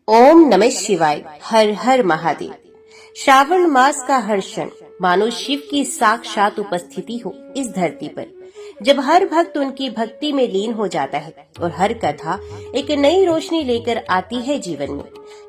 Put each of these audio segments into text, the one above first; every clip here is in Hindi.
ओम नमः शिवाय। हर हर महादेव। श्रावण मास का हर क्षण मानो शिव की साक्षात उपस्थिति हो इस धरती पर, जब हर भक्त उनकी भक्ति में लीन हो जाता है और हर कथा एक नई रोशनी लेकर आती है जीवन में।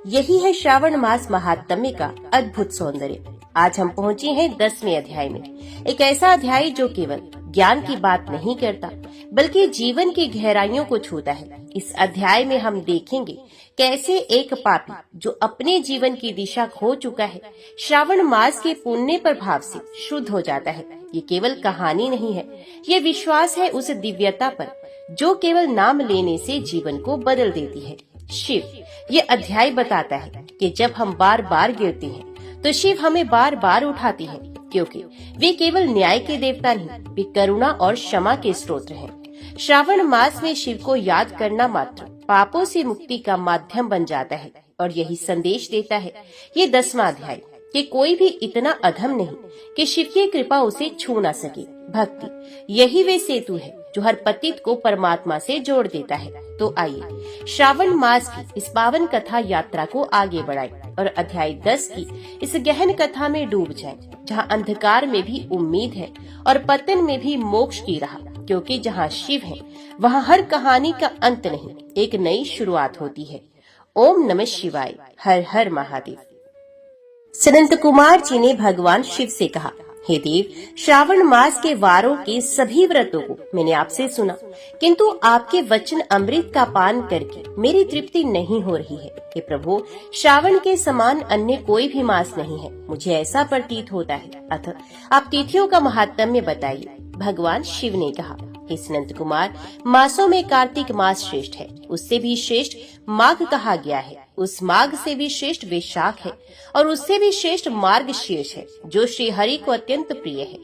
यही है श्रावण मास महात्म्य का अद्भुत सौंदर्य। आज हम पहुँचे हैं 10वें अध्याय में, एक ऐसा अध्याय जो केवल ज्ञान की बात नहीं करता बल्कि जीवन की गहराइयों को छूता है। इस अध्याय में हम देखेंगे कैसे एक पापी जो अपने जीवन की दिशा खो चुका है, श्रावण मास के पुण्य प्रभाव से शुद्ध हो जाता है। ये केवल कहानी नहीं है, ये विश्वास है उस दिव्यता पर जो केवल नाम लेने से जीवन को बदल देती है। शिव, ये अध्याय बताता है कि जब हम बार बार गिरते हैं तो शिव हमें बार बार उठाती है, क्योंकि वे केवल न्याय के देवता नहीं, वे करुणा और क्षमा के स्रोत हैं। श्रावण मास में शिव को याद करना मात्र पापों से मुक्ति का माध्यम बन जाता है और यही संदेश देता है ये 10वां अध्याय कि कोई भी इतना अधम नहीं कि शिव की कृपा उसे छू ना सके। भक्ति यही वे सेतु है जो हर पतित को परमात्मा से जोड़ देता है। तो आइए श्रावण मास की इस पावन कथा यात्रा को आगे बढ़ाएं और अध्याय 10 की इस गहन कथा में डूब जाएं, जहां अंधकार में भी उम्मीद है और पतन में भी मोक्ष की राह। क्योंकि जहां शिव है वहां हर कहानी का अंत नहीं, एक नई शुरुआत होती है। ओम नमः शिवाय। हर हर महादेव। सनंत कुमार जी ने भगवान शिव से कहा, हे देव, श्रावण मास के वारों के सभी व्रतों को मैंने आपसे सुना, किंतु आपके वचन अमृत का पान करके मेरी तृप्ति नहीं हो रही है। हे प्रभु, श्रावण के समान अन्य कोई भी मास नहीं है, मुझे ऐसा प्रतीत होता है, अतः आप तिथियों का महात्म्य बताइए। भगवान शिव ने कहा, हे सनंत कुमार, मासों में कार्तिक मास श्रेष्ठ है, उससे भी श्रेष्ठ माघ कहा गया है, उस माघ से भी श्रेष्ठ वैशाख है और उससे भी श्रेष्ठ मार्गशीर्ष है, जो श्री हरि को अत्यंत प्रिय है।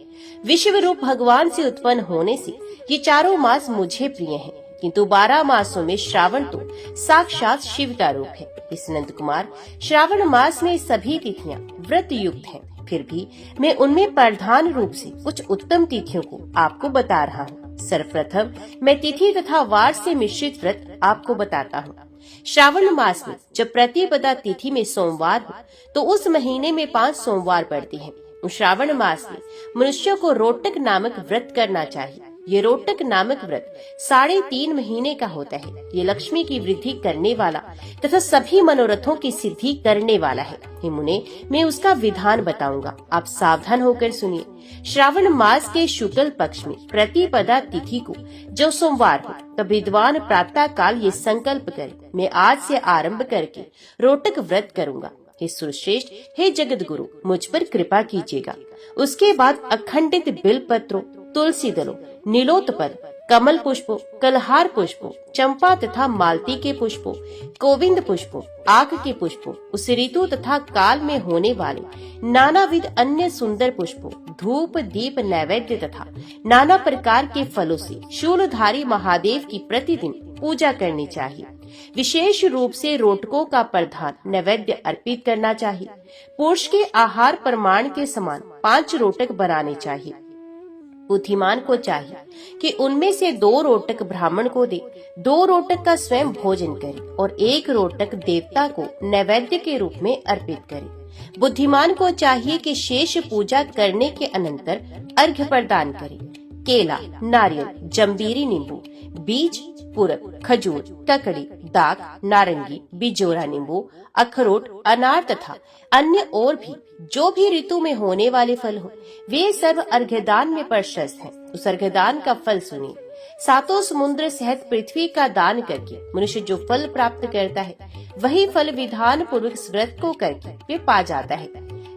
विश्व रूप भगवान से उत्पन्न होने से ये चारों मास मुझे प्रिय हैं, किंतु 12 मासों में श्रावण तो साक्षात शिव का रूप है। इस अनंत कुमार, श्रावण मास में सभी तिथियां व्रत युक्त हैं, फिर भी मैं उनमें प्रधान रूप से कुछ उत्तम तिथियों को आपको बता रहा हूँ। सर्वप्रथम मैं तिथि तथा वार से मिश्रित व्रत आपको बताता हूँ। श्रावण मास में जब प्रतिपदा तिथि में सोमवार हो तो उस महीने में 5 सोमवार पड़ते हैं। श्रावण मास में मनुष्य को रोटक नामक व्रत करना चाहिए। ये रोटक नामक व्रत 3.5 महीने का होता है। ये लक्ष्मी की वृद्धि करने वाला तथा सभी मनोरथों की सिद्धि करने वाला है। हे मुने, मैं उसका विधान बताऊंगा, आप सावधान होकर सुनिए। श्रावण मास के शुक्ल पक्ष में प्रतिपदा तिथि को जो सोमवार हो तब विद्वान प्रातः काल ये संकल्प करे, मैं आज से आरंभ करके रोटक व्रत करूंगा। हे सुरश्रेष्ठ, हे जगत गुरु, मुझ पर कृपा कीजिएगा। उसके बाद अखंडित बिल पत्रों, तुलसी दलों, नीलोत्पल, कमल पुष्पों, कलहार पुष्पों, चंपा तथा मालती के पुष्पों, गोविंद पुष्पों, आक के पुष्पों, उस ऋतु तथा काल में होने वाले नानाविध अन्य सुंदर पुष्पों, धूप दीप नैवेद्य तथा नाना प्रकार के फलों से शूलधारी महादेव की प्रतिदिन पूजा करनी चाहिए। विशेष रूप से रोटकों का प्रधान नैवेद्य अर्पित करना चाहिए। पुरुष के आहार प्रमाण के समान 5 रोटक बनाने चाहिए। बुद्धिमान को चाहिए कि उनमें से 2 रोटक ब्राह्मण को दे, 2 रोटक का स्वयं भोजन करे और 1 रोटक देवता को नैवेद्य के रूप में अर्पित करे। बुद्धिमान को चाहिए कि शेष पूजा करने के अनंतर अर्घ्य प्रदान करे। केला, नारियल, जम्बीरी नींबू, बीज, पूरक, खजूर, ककड़ी, दाख, नारंगी, बिजोरा नींबू, अखरोट, अनार तथा अन्य और भी जो भी ऋतु में होने वाले फल हो, वे सब अर्घ्यदान में प्रशस्त हैं। उस अर्घ्यदान का फल सुनिए। 7 समुद्र सहित पृथ्वी का दान करके मनुष्य जो फल प्राप्त करता है, वही फल विधान पूर्वक व्रत को करके वे पा जाता है।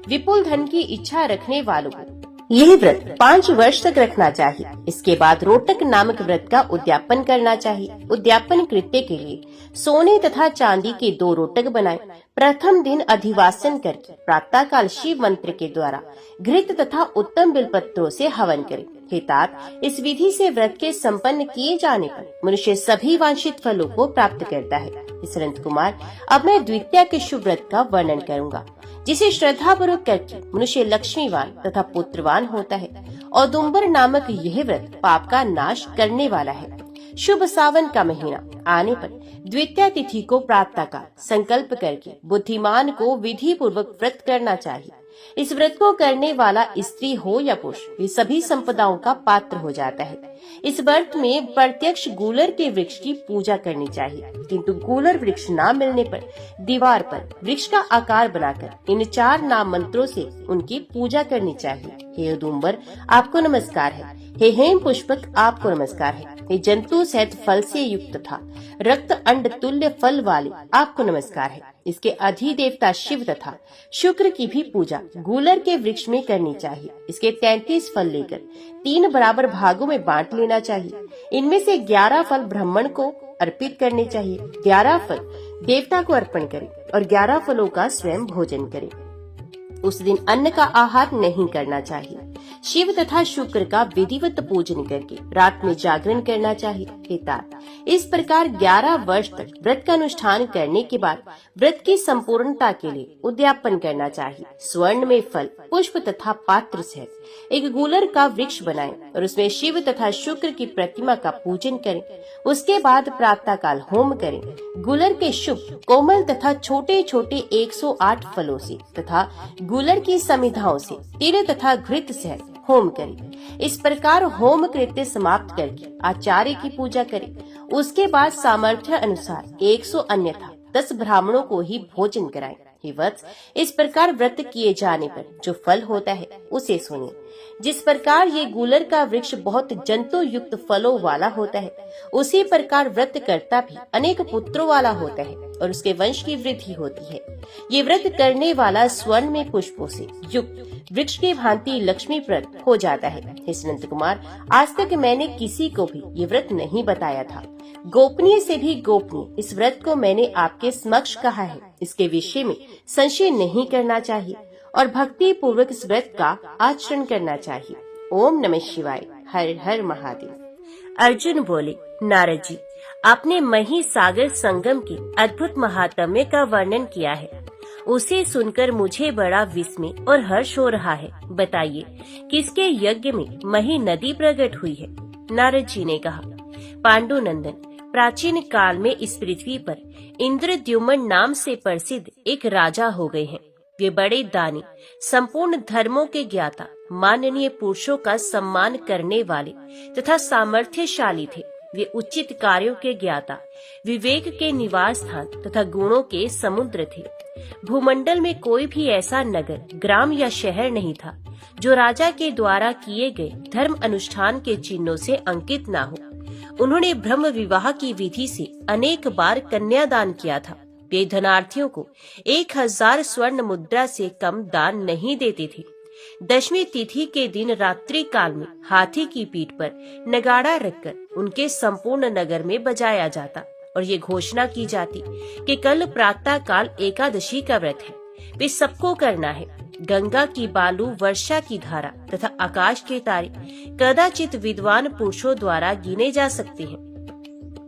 विपुल धन की इच्छा रखने वालों को यह व्रत 5 वर्ष तक रखना चाहिए। इसके बाद रोटक नामक व्रत का उद्यापन करना चाहिए। उद्यापन कृत्य के लिए सोने तथा चांदी के 2 रोटक बनाएं। प्रथम दिन अधिवासन करके प्रातः काल शिव मंत्र के द्वारा घृत तथा उत्तम बिलपत्रों से हवन करें। हे तात, इस विधि से व्रत के संपन्न किए जाने पर मनुष्य सभी वांछित फलों को प्राप्त करता है। सनंत कुमार, अब मैं द्वितीया के शुभ व्रत का वर्णन करूंगा, जिसे श्रद्धा पूर्वक करके मनुष्य लक्ष्मीवान तथा पुत्रवान होता है। औदुंबर नामक यह व्रत पाप का नाश करने वाला है। शुभ सावन का महीना आने पर द्वितीया तिथि को प्रातःकाल संकल्प करके बुद्धिमान को विधि पूर्वक व्रत करना चाहिए। इस व्रत को करने वाला स्त्री हो या पुरुष, वे सभी संपदाओं का पात्र हो जाता है। इस व्रत में प्रत्यक्ष गूलर के वृक्ष की पूजा करनी चाहिए, किंतु गूलर वृक्ष न मिलने पर दीवार पर वृक्ष का आकार बनाकर इन 4 नाम मंत्रों से उनकी पूजा करनी चाहिए। हे औदुंबर, आपको नमस्कार है। हे हेम पुष्पक, आपको नमस्कार है। हे जंतु सहित फल से युक्त तथा रक्त अंड तुल्य फल वाले, आपको नमस्कार है। इसके अधिदेवता शिव तथा शुक्र की भी पूजा गूलर के वृक्ष में करनी चाहिए। इसके 33 फल लेकर 3 बराबर भागों में बांट लेना चाहिए। इनमें से 11 फल ब्राह्मण को अर्पित करने चाहिए, 11 फल देवता को अर्पण करें और 11 फलों का स्वयं भोजन करें। उस दिन अन्न का आहार नहीं करना चाहिए। शिव तथा शुक्र का विधिवत पूजन करके रात में जागरण करना चाहिए। इस प्रकार 11 वर्ष तक व्रत का अनुष्ठान करने के बाद व्रत की संपूर्णता के लिए उद्यापन करना चाहिए। स्वर्ण में फल, पुष्प तथा पात्र सहित एक गूलर का वृक्ष बनाएं और उसमें शिव तथा शुक्र की प्रतिमा का पूजन करें। उसके बाद प्रातः काल होम करें। गूलर के शुभ, कोमल तथा छोटे छोटे 108 फलों से तथा गूलर की समिधाओं से तिल तथा घृत सहित होम करें। इस प्रकार होम कृत्य समाप्त करके आचार्य की पूजा करें। उसके बाद सामर्थ्य अनुसार 100 अन्यथा 10 ब्राह्मणों को ही भोजन कराएं। हे वत्स, इस प्रकार व्रत किए जाने पर जो फल होता है उसे सुनिए। जिस प्रकार ये गूलर का वृक्ष बहुत जंतु युक्त फलों वाला होता है, उसी प्रकार व्रत करता भी अनेक पुत्रों वाला होता है और उसके वंश की वृद्धि होती है। ये व्रत करने वाला स्वर्ण में पुष्पों से युक्त वृक्ष की भांति लक्ष्मीप्रद हो जाता है। हे संत कुमार, आज तक मैंने किसी को भी ये व्रत नहीं बताया था। गोपनीय से भी गोपनीय इस व्रत को मैंने आपके समक्ष कहा है। इसके विषय में संशय नहीं करना चाहिए और भक्ति पूर्वक इस व्रत का आचरण करना चाहिए। ओम नमः शिवाय। हर हर महादेव। अर्जुन बोले, नारद जी, आपने मही सागर संगम के अद्भुत महात्म्य का वर्णन किया है। उसे सुनकर मुझे बड़ा विस्मय और हर्ष हो रहा है। बताइए, किसके यज्ञ में मही नदी प्रकट हुई है? नारद जी ने कहा, पांडुनंदन, प्राचीन काल में इस पृथ्वी पर इंद्रद्युम्न नाम से प्रसिद्ध एक राजा हो गए हैं। वे बड़े दानी, संपूर्ण धर्मों के ज्ञाता, माननीय पुरुषों का सम्मान करने वाले तथा सामर्थ्यशाली थे। वे उचित कार्यों के ज्ञाता, विवेक के निवास स्थान तथा गुणों के समुद्र थे। भूमंडल में कोई भी ऐसा नगर, ग्राम या शहर नहीं था जो राजा के द्वारा किए गए धर्म अनुष्ठान के चिन्हों से अंकित न हो। उन्होंने ब्रह्म विवाह की विधि से अनेक बार कन्यादान किया था। वे धनार्थियों को 1000 स्वर्ण मुद्रा से कम दान नहीं देते थे। 10वीं तिथि के दिन रात्रि काल में हाथी की पीठ पर नगाड़ा रखकर उनके संपूर्ण नगर में बजाया जाता और ये घोषणा की जाती कि कल प्रातः काल एकादशी का व्रत है, वे सबको करना है। गंगा की बालू, वर्षा की धारा तथा आकाश के तारे कदाचित विद्वान पुरुषों द्वारा गिने जा सकते हैं,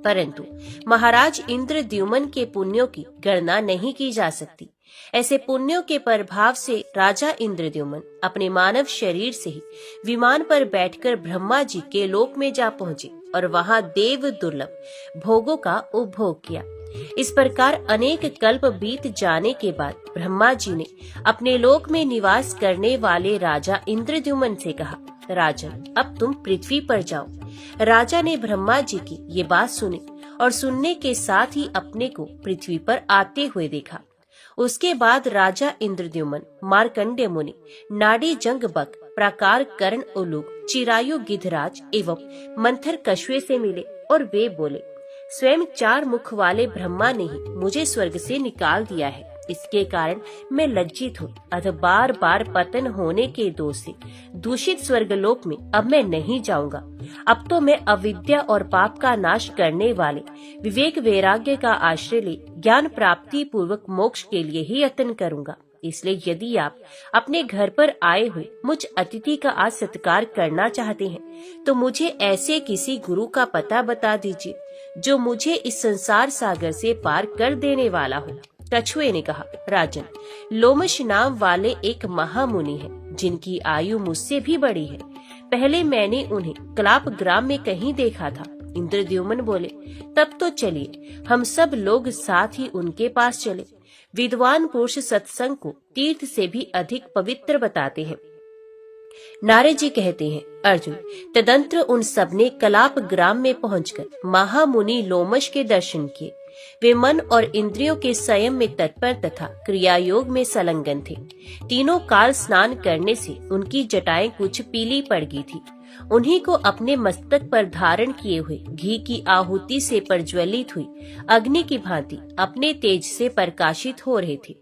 परंतु महाराज इंद्रद्युम्न के पुण्यों की गणना नहीं की जा सकती। ऐसे पुण्यों के प्रभाव से राजा इंद्रद्युम्न अपने मानव शरीर से ही विमान पर बैठकर ब्रह्मा जी के लोक में जा पहुँचे और वहाँ देव दुर्लभ भोगों का उपभोग किया। इस प्रकार अनेक कल्प बीत जाने के बाद ब्रह्मा जी ने अपने लोक में निवास करने वाले राजा इंद्रद्युम्न से कहा, राजन, अब तुम पृथ्वी पर जाओ। राजा ने ब्रह्मा जी की ये बात सुनी और सुनने के साथ ही अपने को पृथ्वी पर आते हुए देखा। उसके बाद राजा इंद्रद्युम्न मार्कंडेय मुनि, नाड़ी जंग बक, प्राकार कर्ण उलूक, चिरायु गिधराज एवं मंथर कछुए से मिले और वे बोले, स्वयं 4 मुख वाले ब्रह्मा ने ही मुझे स्वर्ग से निकाल दिया है। इसके कारण मैं लज्जित हूँ। अतः बार बार पतन होने के दोष से दूषित स्वर्गलोक में अब मैं नहीं जाऊंगा। अब तो मैं अविद्या और पाप का नाश करने वाले विवेक वैराग्य का आश्रय ले ज्ञान प्राप्ति पूर्वक मोक्ष के लिए ही यत्न करूंगा। इसलिए यदि आप अपने घर पर आए हुए मुझ अतिथि का आज सत्कार करना चाहते हैं तो मुझे ऐसे किसी गुरु का पता बता दीजिए जो मुझे इस संसार सागर से पार कर देने वाला हो। कछुए ने कहा, राजन, लोमश नाम वाले एक महामुनि हैं जिनकी आयु मुझसे भी बड़ी है। पहले मैंने उन्हें कलाप ग्राम में कहीं देखा था। इंद्रद्युम्न बोले, तब तो चलिए हम सब लोग साथ ही उनके पास चले। विद्वान पुरुष सत्संग को तीर्थ से भी अधिक पवित्र बताते हैं। नारद जी कहते हैं, अर्जुन, तदंतर उन सबने कलाप ग्राम में पहुंचकर महामुनि लोमश के दर्शन किए। वे मन और इंद्रियों के संयम में तत्पर तथा क्रिया योग में संलग्न थे। तीनों काल स्नान करने से उनकी जटाएं कुछ पीली पड़ गई थी। उन्हीं को अपने मस्तक पर धारण किए हुए घी की आहुति से प्रज्वलित हुई अग्नि की भांति अपने तेज से प्रकाशित हो रहे थे।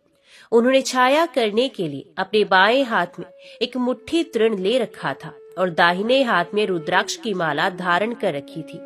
उन्होंने छाया करने के लिए अपने बाएं हाथ में एक मुट्ठी तृण ले रखा था और दाहिने हाथ में रुद्राक्ष की माला धारण कर रखी थी।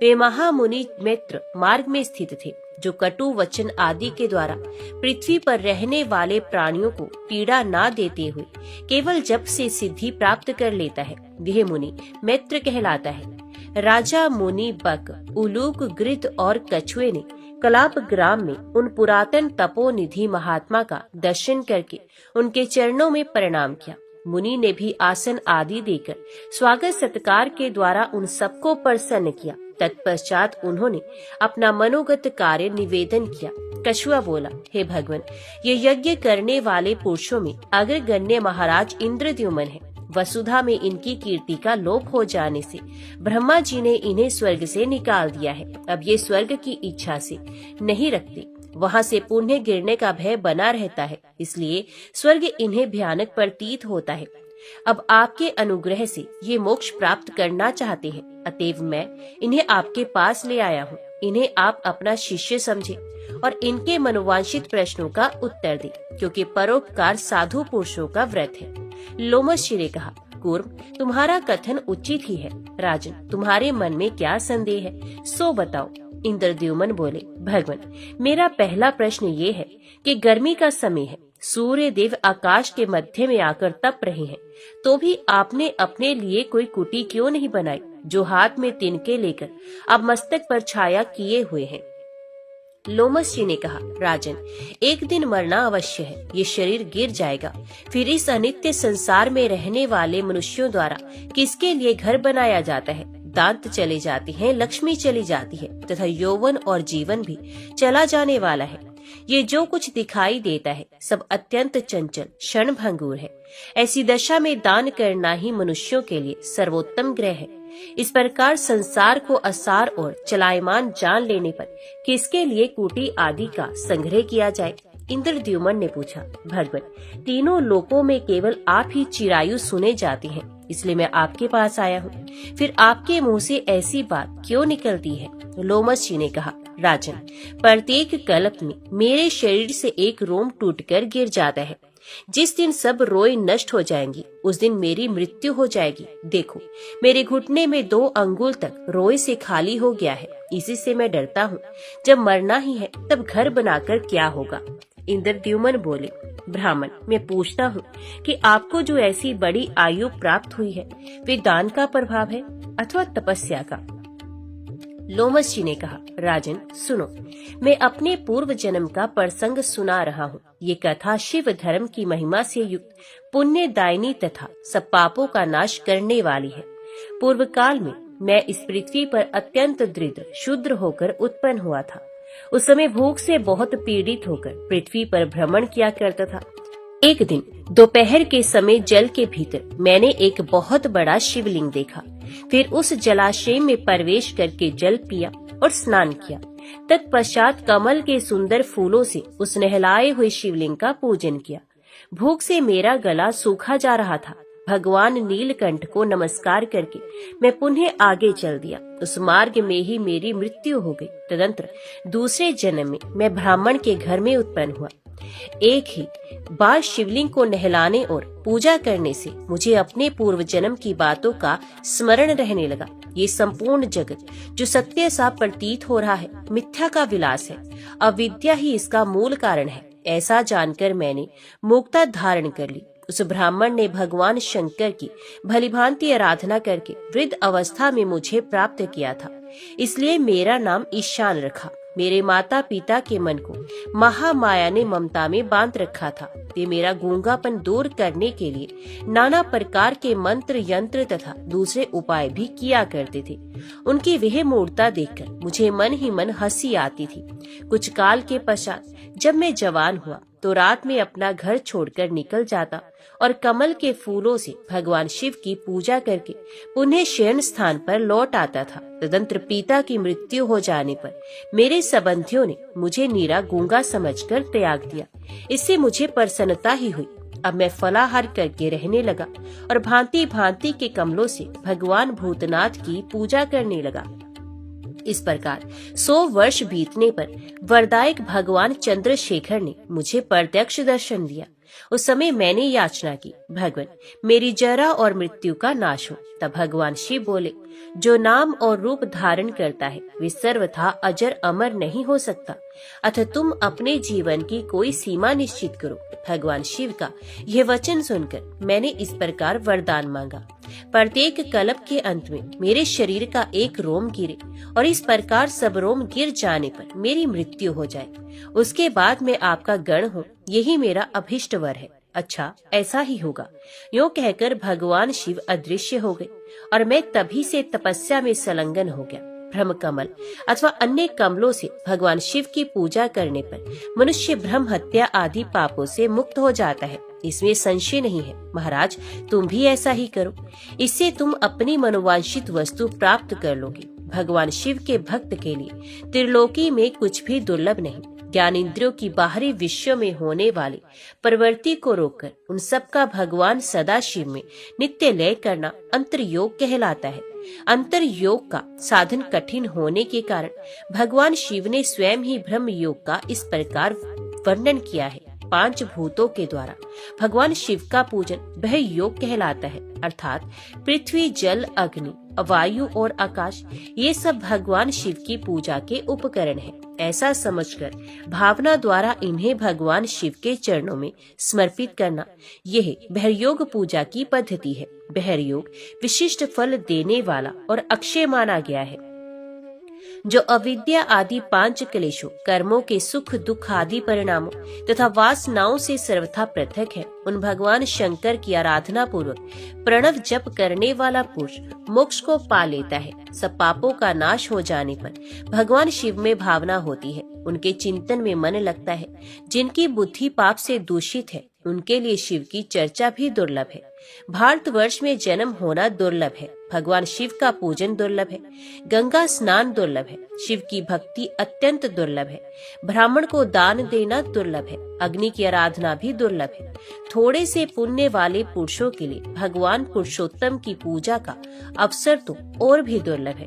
वे महामुनि मित्र मार्ग में स्थित थे, जो कटु वचन आदि के द्वारा पृथ्वी पर रहने वाले प्राणियों को पीड़ा ना देते हुए केवल जप से सिद्धि प्राप्त कर लेता है, वह मुनि मित्र कहलाता है। राजा मुनि बक, उलूक, गृध और कछुए ने कलाप ग्राम में उन पुरातन तपोनिधि महात्मा का दर्शन करके उनके चरणों में प्रणाम किया। मुनि ने भी आसन आदि देकर स्वागत सत्कार के द्वारा उन सबको प्रसन्न किया। तत्पश्चात उन्होंने अपना मनोगत कार्य निवेदन किया। कछुआ बोला, हे भगवान, ये यज्ञ करने वाले पुरुषों में अग्रगण्य महाराज इंद्रद्युम्न है। वसुधा में इनकी कीर्ति का लोप हो जाने से ब्रह्मा जी ने इन्हें स्वर्ग से निकाल दिया है। अब ये स्वर्ग की इच्छा से नहीं रखते, वहाँ से पुण्य गिरने का भय बना रहता है, इसलिए स्वर्ग इन्हें भयानक प्रतीत होता है। अब आपके अनुग्रह से ये मोक्ष प्राप्त करना चाहते हैं, अतएव मैं इन्हें आपके पास ले आया हूँ। इन्हें आप अपना शिष्य समझे और इनके मनोवांछित प्रश्नों का उत्तर दे, क्योंकि परोपकार साधु पुरुषों का व्रत है। लोमश ने कहा, कूर्म, तुम्हारा कथन उचित ही है। राजन, तुम्हारे मन में क्या संदेह है, सो बताओ। इंद्रद्युम्न बोले, भगवान, मेरा पहला प्रश्न ये है कि गर्मी का समय है, सूर्य देव आकाश के मध्य में आकर तप रहे हैं, तो भी आपने अपने लिए कोई कुटी क्यों नहीं बनाई, जो हाथ में तिनके लेकर आप मस्तक पर छाया किए हुए हैं। लोमश जी ने कहा, राजन, एक दिन मरना अवश्य है, ये शरीर गिर जाएगा। फिर इस अनित्य संसार में रहने वाले मनुष्यों द्वारा किसके लिए घर बनाया जाता है। दांत चले जाते हैं, लक्ष्मी चली जाती है तथा यौवन और जीवन भी चला जाने वाला है। ये जो कुछ दिखाई देता है सब अत्यंत चंचल क्षण भंगुर है। ऐसी दशा में दान करना ही मनुष्यों के लिए सर्वोत्तम ग्रह है। इस प्रकार संसार को असार और चलायमान जान लेने पर किसके लिए कुटी आदि का संग्रह किया जाए। इंद्रद्युम्न ने पूछा, भगवान, तीनों लोकों में केवल आप ही चिरायु सुने जाते हैं, इसलिए मैं आपके पास आया हूँ। फिर आपके मुंह से ऐसी बात क्यों निकलती है। लोमश जी ने कहा, राजन, प्रत्येक कल्प में मेरे शरीर से एक रोम टूटकर गिर जाता है। जिस दिन सब रोए नष्ट हो जाएंगी उस दिन मेरी मृत्यु हो जाएगी। देखो, मेरे घुटने में 2 अंगुल तक रोए से खाली हो गया है। इसी से मैं डरता हूँ, जब मरना ही है तब घर बनाकर क्या होगा। इंद्रद्युम्न बोले, ब्राह्मण, मैं पूछता हूँ कि आपको जो ऐसी बड़ी आयु प्राप्त हुई है, वे दान का प्रभाव है अथवा तपस्या का। लोमश जी ने कहा, राजन, सुनो, मैं अपने पूर्व जन्म का प्रसंग सुना रहा हूँ। ये कथा शिव धर्म की महिमा से युक्त पुण्यदायिनी तथा सब पापों का नाश करने वाली है। पूर्व काल में मैं इस पृथ्वी पर अत्यंत दरिद्र शूद्र होकर उत्पन्न हुआ था। उस समय भूख से बहुत पीड़ित होकर पृथ्वी पर भ्रमण किया करता था। एक दिन दोपहर के समय जल के भीतर मैंने एक बहुत बड़ा शिवलिंग देखा। फिर उस जलाशय में प्रवेश करके जल पिया और स्नान किया। तत्पश्चात कमल के सुंदर फूलों से उस नहलाए हुए शिवलिंग का पूजन किया। भूख से मेरा गला सूखा जा रहा था। भगवान नीलकंठ को नमस्कार करके मैं पुनः आगे चल दिया। उस मार्ग में ही मेरी मृत्यु हो गई। तदंतर दूसरे जन्म में मैं ब्राह्मण के घर में उत्पन्न हुआ। एक ही बार शिवलिंग को नहलाने और पूजा करने से मुझे अपने पूर्व जन्म की बातों का स्मरण रहने लगा। ये संपूर्ण जगत जो सत्य सा प्रतीत हो रहा है, मिथ्या का विलास है। अविद्या ही इसका मूल कारण है। ऐसा जानकर मैंने मुक्ता धारण कर ली। उस ब्राह्मण ने भगवान शंकर की भलीभांति आराधना करके वृद्ध अवस्था में मुझे प्राप्त किया था, इसलिए मेरा नाम ईशान रखा। मेरे माता पिता के मन को महामाया ने ममता में बांध रखा था। वे मेरा गूंगापन दूर करने के लिए नाना प्रकार के मंत्र यंत्र तथा दूसरे उपाय भी किया करते थे। उनकी वह मूर्ता देखकर मुझे मन ही मन हंसी आती थी। कुछ काल के पश्चात जब मैं जवान हुआ तो रात में अपना घर छोड़कर निकल जाता और कमल के फूलों से भगवान शिव की पूजा करके पुनः शयन स्थान पर लौट आता था। तदंतर पिता की मृत्यु हो जाने पर मेरे संबंधियों ने मुझे नीरा गूंगा समझकर त्याग दिया। इससे मुझे प्रसन्नता ही हुई। अब मैं फलाहार करके रहने लगा और भांति भांति के कमलों से भगवान भूतनाथ की पूजा करने लगा। इस प्रकार 100 वर्ष बीतने पर वरदायक भगवान चंद्रशेखर ने मुझे प्रत्यक्ष दर्शन दिया। उस समय मैंने याचना की, भगवान मेरी जरा और मृत्यु का नाश हो। तब भगवान शिव बोले, जो नाम और रूप धारण करता है वे सर्वथा अजर अमर नहीं हो सकता, अतः तुम अपने जीवन की कोई सीमा निश्चित करो। भगवान शिव का यह वचन सुनकर मैंने इस प्रकार वरदान मांगा, प्रत्येक कल्प के अंत में मेरे शरीर का एक रोम गिरे और इस प्रकार सब रोम गिर जाने पर मेरी मृत्यु हो जाए, उसके बाद मैं आपका गण हूँ, यही मेरा अभिष्ट वर है। अच्छा, ऐसा ही होगा। यूँ कहकर भगवान शिव अदृश्य हो गए और मैं तभी से तपस्या में संलग्न हो गया। ब्रह्म कमल अथवा अन्य कमलों से भगवान शिव की पूजा करने पर मनुष्य ब्रह्म हत्या आदि पापों से मुक्त हो जाता है, इसमें संशय नहीं है। महाराज, तुम भी ऐसा ही करो, इससे तुम अपनी मनोवांछित वस्तु प्राप्त कर लोगे। भगवान शिव के भक्त के लिए त्रिलोकी में कुछ भी दुर्लभ नहीं। ज्ञान इंद्रियों की बाहरी विषयों में होने वाली प्रवृत्ति को रोककर उन सब का भगवान सदाशिव में नित्य लय करना अंतर योग कहलाता है। अंतर योग का साधन कठिन होने के कारण भगवान शिव ने स्वयं ही ब्रह्म योग का इस प्रकार वर्णन किया है। 5 भूतों के द्वारा भगवान शिव का पूजन वह योग कहलाता है, अर्थात पृथ्वी, जल, अग्नि, वायु और आकाश, ये सब भगवान शिव की पूजा के उपकरण हैं। ऐसा समझकर भावना द्वारा इन्हें भगवान शिव के चरणों में समर्पित करना, यह बहरयोग पूजा की पद्धति है। बहरयोग विशिष्ट फल देने वाला और अक्षय माना गया है, जो अविद्या आदि 5 क्लेशों, कर्मों के सुख दुख आदि परिणामों तथा वासनाओं से सर्वथा पृथक है। उन भगवान शंकर की आराधना पूर्वक प्रणव जप करने वाला पुरुष मोक्ष को पा लेता है। सब पापों का नाश हो जाने पर भगवान शिव में भावना होती है, उनके चिंतन में मन लगता है। जिनकी बुद्धि पाप से दूषित है उनके लिए शिव की चर्चा भी दुर्लभ है। भारतवर्ष में जन्म होना दुर्लभ है, भगवान शिव का पूजन दुर्लभ है, गंगा स्नान दुर्लभ है, शिव की भक्ति अत्यंत दुर्लभ है, ब्राह्मण को दान देना दुर्लभ है, अग्नि की आराधना भी दुर्लभ है। थोड़े से पुण्य वाले पुरुषों के लिए भगवान पुरुषोत्तम की पूजा का अवसर तो और भी दुर्लभ है।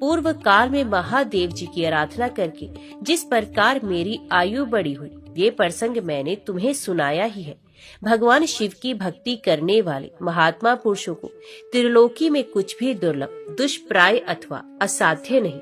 पूर्व काल में महादेव जी की आराधना करके जिस प्रकार मेरी आयु बढ़ी हुई, ये प्रसंग मैंने तुम्हें सुनाया ही है। भगवान शिव की भक्ति करने वाले महात्मा पुरुषों को त्रिलोकी में कुछ भी दुर्लभ, दुष्प्राय अथवा असाध्य नहीं।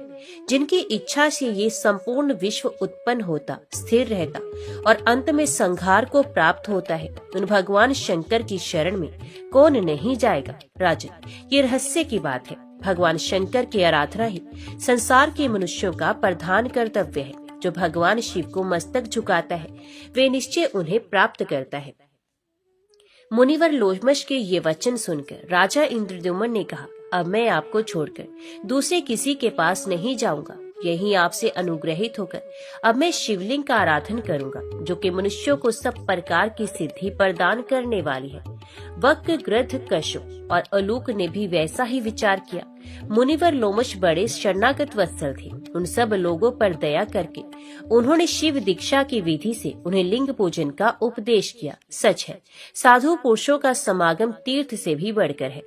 जिनकी इच्छा से ये संपूर्ण विश्व उत्पन्न होता, स्थिर रहता और अंत में संहार को प्राप्त होता है, उन भगवान शंकर की शरण में कौन नहीं जाएगा। राजन, ये रहस्य की बात है। भगवान शंकर की आराधना ही संसार के मनुष्यों का प्रधान कर्तव्य है। जो भगवान शिव को मस्तक झुकाता है वे निश्चय उन्हें प्राप्त करता है। मुनिवर लोमश के ये वचन सुनकर राजा इंद्रद्युम्न ने कहा, अब मैं आपको छोड़कर दूसरे किसी के पास नहीं जाऊंगा। यही आपसे अनुग्रहित होकर अब मैं शिवलिंग का आराधन करूंगा, जो कि मनुष्यों को सब प्रकार की सिद्धि प्रदान करने वाली है। वक्र, गृध्र, कश्यप और अलूक ने भी वैसा ही विचार किया। मुनिवर लोमश बड़े शरणागत वत्सल थे। उन सब लोगों पर दया करके उन्होंने शिव दीक्षा की विधि से उन्हें लिंग पूजन का उपदेश किया। सच है, साधु पुरुषों का समागम तीर्थ से भी बढ़कर है।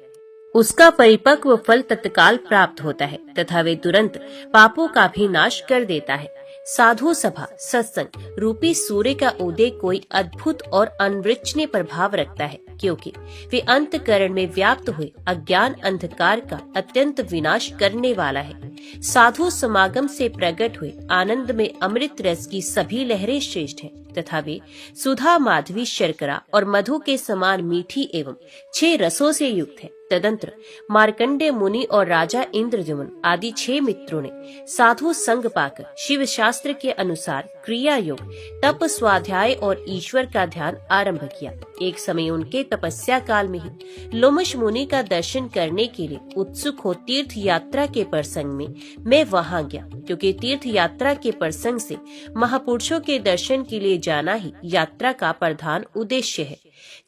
उसका परिपक्व फल तत्काल प्राप्त होता है तथा वे तुरंत पापों का भी नाश कर देता है। साधु सभा, सत्संग रूपी सूर्य का उदय कोई अद्भुत और अनवृच्छनीय प्रभाव रखता है, क्योंकि वे अंतःकरण में व्याप्त हुए अज्ञान अंधकार का अत्यंत विनाश करने वाला है। साधु समागम से प्रकट हुए आनंद में अमृत रस की सभी लहरें श्रेष्ठ हैं तथा वे सुधा, माधवी, शर्करा और मधु के समान मीठी एवं 6 रसों से युक्त है। तदंतर मार्कंडेय मुनि और राजा इंद्रद्युम्न आदि 6 मित्रों ने साधु संग पाकर शिव शास्त्र के अनुसार क्रिया योग, तप, स्वाध्याय और ईश्वर का ध्यान आरंभ किया। एक समय उनके तपस्या काल में ही लोमश मुनि का दर्शन करने के लिए उत्सुक हो तीर्थ यात्रा के प्रसंग में मैं वहां गया, क्योंकि तीर्थ यात्रा के प्रसंग से महापुरुषों के दर्शन के लिए जाना ही यात्रा का प्रधान उद्देश्य है।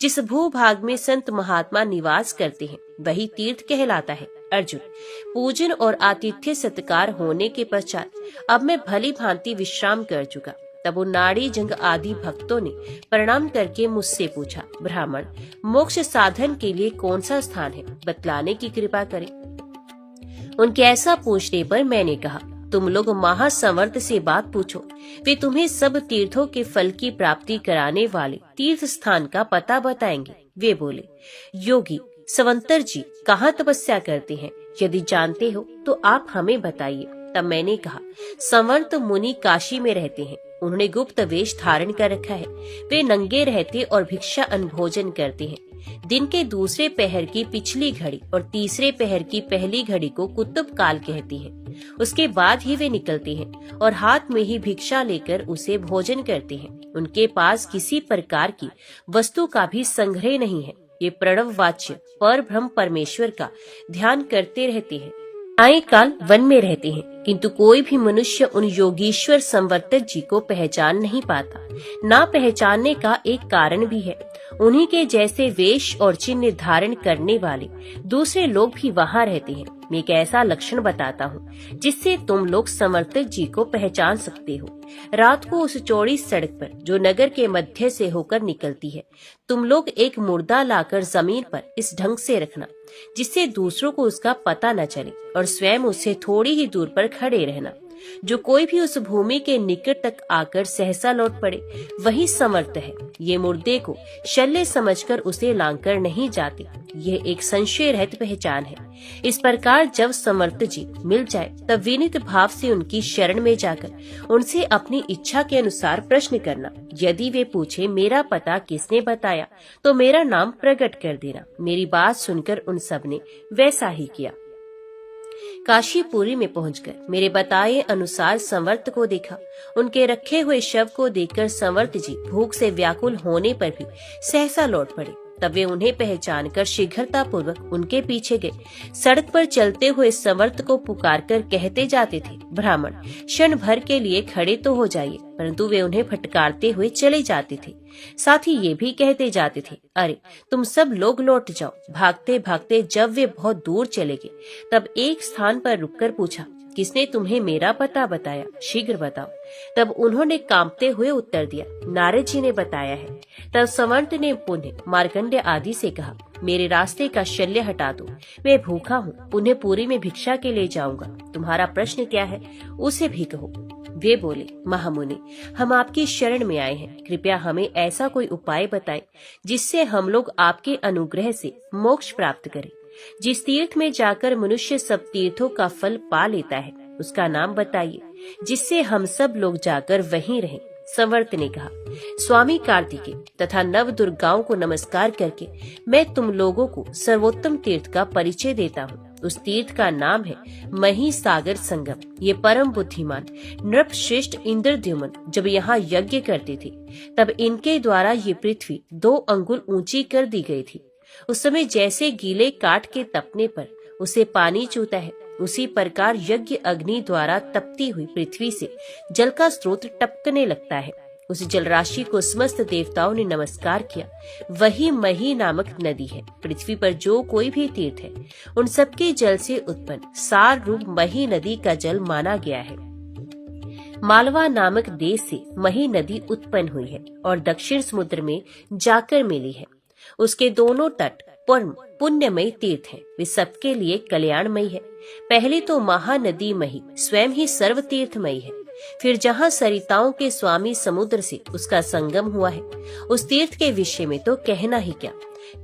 जिस भूभाग में संत महात्मा निवास करते हैं वही तीर्थ कहलाता है। अर्जुन, पूजन और आतिथ्य सत्कार होने के पश्चात अब मैं भली भांति विश्राम कर चुका। तब उन नाड़ी जंग आदि भक्तों ने प्रणाम करके मुझसे पूछा, ब्राह्मण, मोक्ष साधन के लिए कौन सा स्थान है, बतलाने की कृपा करें। उनके ऐसा पूछने पर मैंने कहा, तुम लोग महासंवर्त से बात पूछो, वे तुम्हें सब तीर्थों के फल की प्राप्ति कराने वाले तीर्थ स्थान का पता बताएंगे। वे बोले, योगी संवंतर जी कहाँ तपस्या करते हैं? यदि जानते हो तो आप हमें बताइए। तब मैंने कहा, संवर्त मुनि काशी में रहते हैं। उन्होंने गुप्त वेश धारण कर रखा है। वे नंगे रहते और भिक्षा अन्न करते हैं। दिन के दूसरे पहर की पिछली घड़ी और तीसरे पहर की पहली घड़ी को कुतुब काल कहती है। उसके बाद ही वे निकलते हैं और हाथ में ही भिक्षा लेकर उसे भोजन करते हैं। उनके पास किसी प्रकार की वस्तु का भी संग्रह नहीं है। ये प्रणव वाच्य पर ब्रह्म परमेश्वर का ध्यान करते रहते हैं। आए काल वन में रहते हैं, किंतु कोई भी मनुष्य उन योगीश्वर संवर्तक जी को पहचान नहीं पाता। ना पहचानने का एक कारण भी है। उन्हीं के जैसे वेश और चिन्ह निर्धारण करने वाले दूसरे लोग भी वहाँ रहते हैं। मैं एक ऐसा लक्षण बताता हूँ जिससे तुम लोग संवर्तक जी को पहचान सकते हो। रात को उस चौड़ी सड़क पर जो नगर के मध्य से होकर निकलती है, तुम लोग एक मुर्दा लाकर जमीन पर इस ढंग से रखना जिससे दूसरों को उसका पता न चले, और स्वयं उससे थोड़ी ही दूर पर खड़े रहना। जो कोई भी उस भूमि के निकट तक आकर सहसा लौट पड़े वही समर्थ है। ये मुर्दे को शल्य समझकर उसे लांघकर नहीं जाते। यह एक संशय रहित पहचान है। इस प्रकार जब समर्थ जी मिल जाए तब विनीत भाव से उनकी शरण में जाकर उनसे अपनी इच्छा के अनुसार प्रश्न करना। यदि वे पूछे मेरा पता किसने बताया तो मेरा नाम प्रकट कर देना। मेरी बात सुनकर उन सब ने वैसा ही किया। काशीपुरी में पहुंचकर मेरे बताए अनुसार संवर्त को देखा। उनके रखे हुए शव को देखकर संवर्त जी भूख से व्याकुल होने पर भी सहसा लौट पड़े। तब वे उन्हें पहचानकर शीघ्रता पूर्वक उनके पीछे गए। सड़क पर चलते हुए संवर्त को पुकारकर कहते जाते थे, ब्राह्मण, क्षण भर के लिए खड़े तो हो जाइए, परंतु वे उन्हें फटकारते हुए चले जाते थे। साथ ही ये भी कहते जाते थे, अरे तुम सब लोग लौट जाओ। भागते भागते जब वे बहुत दूर चले गए तब एक स्थान पर रुककर पूछा, किसने तुम्हें मेरा पता बताया? शीघ्र बताओ। तब उन्होंने कांपते हुए उत्तर दिया, नारद जी ने बताया है। तब संवर्त ने पुनः मार्कंडेय आदि से कहा, मेरे रास्ते का शल्य हटा दो, मैं भूखा हूँ, पुनः पुरी में भिक्षा के लिए जाऊंगा। तुम्हारा प्रश्न क्या है उसे भी कहो। वे बोले, महामुनि, हम आपकी शरण में आए हैं, कृपया हमें ऐसा कोई उपाय बताएं जिससे हम लोग आपके अनुग्रह से मोक्ष प्राप्त करें। जिस तीर्थ में जाकर मनुष्य सब तीर्थों का फल पा लेता है उसका नाम बताइए, जिससे हम सब लोग जाकर वहीं रहें। संवर्त ने कहा, स्वामी कार्तिकेय तथा नव दुर्गाओं को नमस्कार करके मैं तुम लोगों को सर्वोत्तम तीर्थ का परिचय देता हूँ। उस तीर्थ का नाम है मही सागर संगम। ये परम बुद्धिमान नृप श्रेष्ठ इंद्रद्युम्न जब यहाँ यज्ञ करते थे तब इनके द्वारा ये पृथ्वी 2 अंगुल ऊंची कर दी गई थी। उस समय जैसे गीले काठ के तपने पर उसे पानी चूता है, उसी प्रकार यज्ञ अग्नि द्वारा तपती हुई पृथ्वी से जल का स्रोत टपकने लगता है। उस जल राशि को समस्त देवताओं ने नमस्कार किया। वही मही नामक नदी है। पृथ्वी पर जो कोई भी तीर्थ है उन सबके जल से उत्पन्न सार रूप मही नदी का जल माना गया है। मालवा नामक देश से मही नदी उत्पन्न हुई है और दक्षिण समुद्र में जाकर मिली है। उसके दोनों तट परम पुण्यमय तीर्थ हैं। वे सबके लिए कल्याणमयी है। पहले तो महानदी मही स्वयं ही सर्व तीर्थमयी है। फिर जहाँ सरिताओं के स्वामी समुद्र से उसका संगम हुआ है, उस तीर्थ के विषय में तो कहना ही क्या।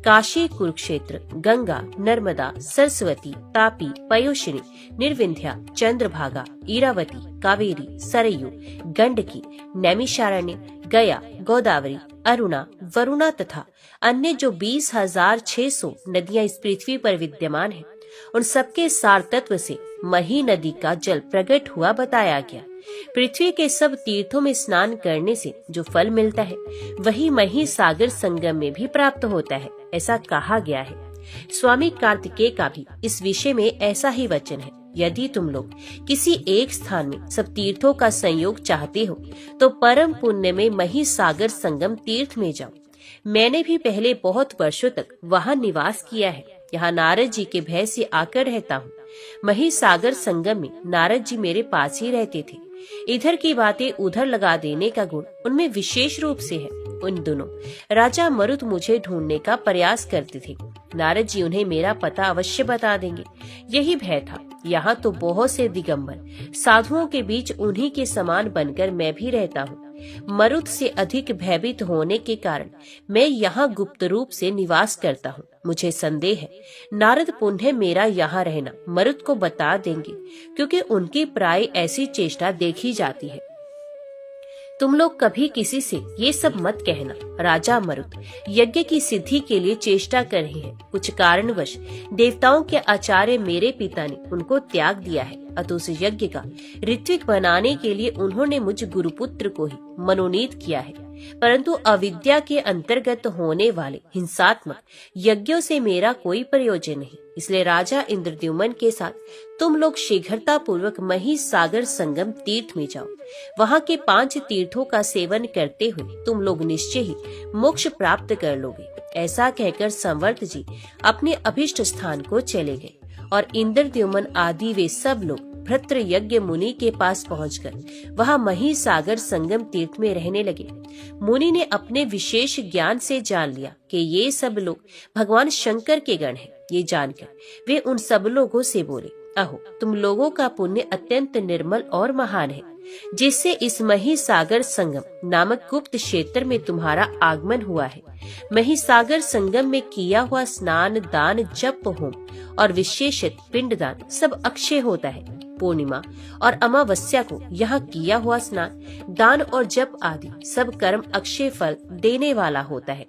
काशी, कुरुक्षेत्र, गंगा, नर्मदा, सरस्वती, तापी, पयोशिनी, निर्विंध्या, चंद्रभागा, इरावती, कावेरी, सरयू, गंडकी, नैमिषारण्य, गया, गोदावरी, अरुणा, वरुणा तथा अन्य जो 20,600 नदियां इस पृथ्वी पर विद्यमान हैं, उन सबके सार तत्व से मही नदी का जल प्रकट हुआ बताया गया। पृथ्वी के सब तीर्थों में स्नान करने से जो फल मिलता है वही मही सागर संगम में भी प्राप्त होता है, ऐसा कहा गया है। स्वामी कार्तिकेय का भी इस विषय में ऐसा ही वचन है। यदि तुम लोग किसी एक स्थान में सब तीर्थों का संयोग चाहते हो तो परम पुण्य में मही सागर संगम तीर्थ में जाओ। मैंने भी पहले बहुत वर्षों तक वहाँ निवास किया है। यहाँ नारद जी के भय से आकर रहता हूँ। मही सागर संगम में नारद जी मेरे पास ही रहते थे। इधर की बातें उधर लगा देने का गुण उनमें विशेष रूप से है। उन दोनों राजा मरुत मुझे ढूंढने का प्रयास करते थे। नारद जी उन्हें मेरा पता अवश्य बता देंगे, यही भय था। यहाँ तो बहुत से दिगंबर साधुओं के बीच उन्हीं के समान बनकर मैं भी रहता हूँ। मरुत से अधिक भयभीत होने के कारण मैं यहाँ गुप्त रूप से निवास करता हूँ। मुझे संदेह है नारद पुनः मेरा यहाँ रहना मरुत को बता देंगे, क्योंकि उनकी प्राय ऐसी चेष्टा देखी जाती है। तुम लोग कभी किसी से ये सब मत कहना। राजा मरुत यज्ञ की सिद्धि के लिए चेष्टा कर रहे हैं। कुछ कारणवश देवताओं के आचार्य मेरे पिता ने उनको त्याग दिया है, अतः उस यज्ञ का ऋत्विक बनाने के लिए उन्होंने मुझ गुरुपुत्र को ही मनोनीत किया है। परंतु अविद्या के अंतर्गत होने वाले हिंसात्मक यज्ञों से मेरा कोई प्रयोजन नहीं। इसलिए राजा इंद्रद्युम्न के साथ तुम लोग शीघ्रता पूर्वक मही सागर संगम तीर्थ में जाओ। वहाँ के 5 तीर्थों का सेवन करते हुए तुम लोग निश्चय ही मोक्ष प्राप्त कर लोगे। ऐसा कहकर संवर्त जी अपने अभिष्ट स्थान को चले गए और इंद्रद्युम्न आदि वे सब लोग भृत्र यज्ञ मुनि के पास पहुंचकर वहां मही सागर संगम तीर्थ में रहने लगे। मुनि ने अपने विशेष ज्ञान से जान लिया कि ये सब लोग भगवान शंकर के गण हैं। ये जानकर वे उन सब लोगों से बोले, अहो तुम लोगों का पुण्य अत्यंत निर्मल और महान है, जिससे इस मही सागर संगम नामक गुप्त क्षेत्र में तुम्हारा आगमन हुआ है। मही सागर संगम में किया हुआ स्नान, दान, जप, होम और विशेषित पिंडदान सब अक्षय होता है। पूर्णिमा और अमावस्या को यहाँ किया हुआ स्नान, दान और जप आदि सब कर्म अक्षय फल देने वाला होता है।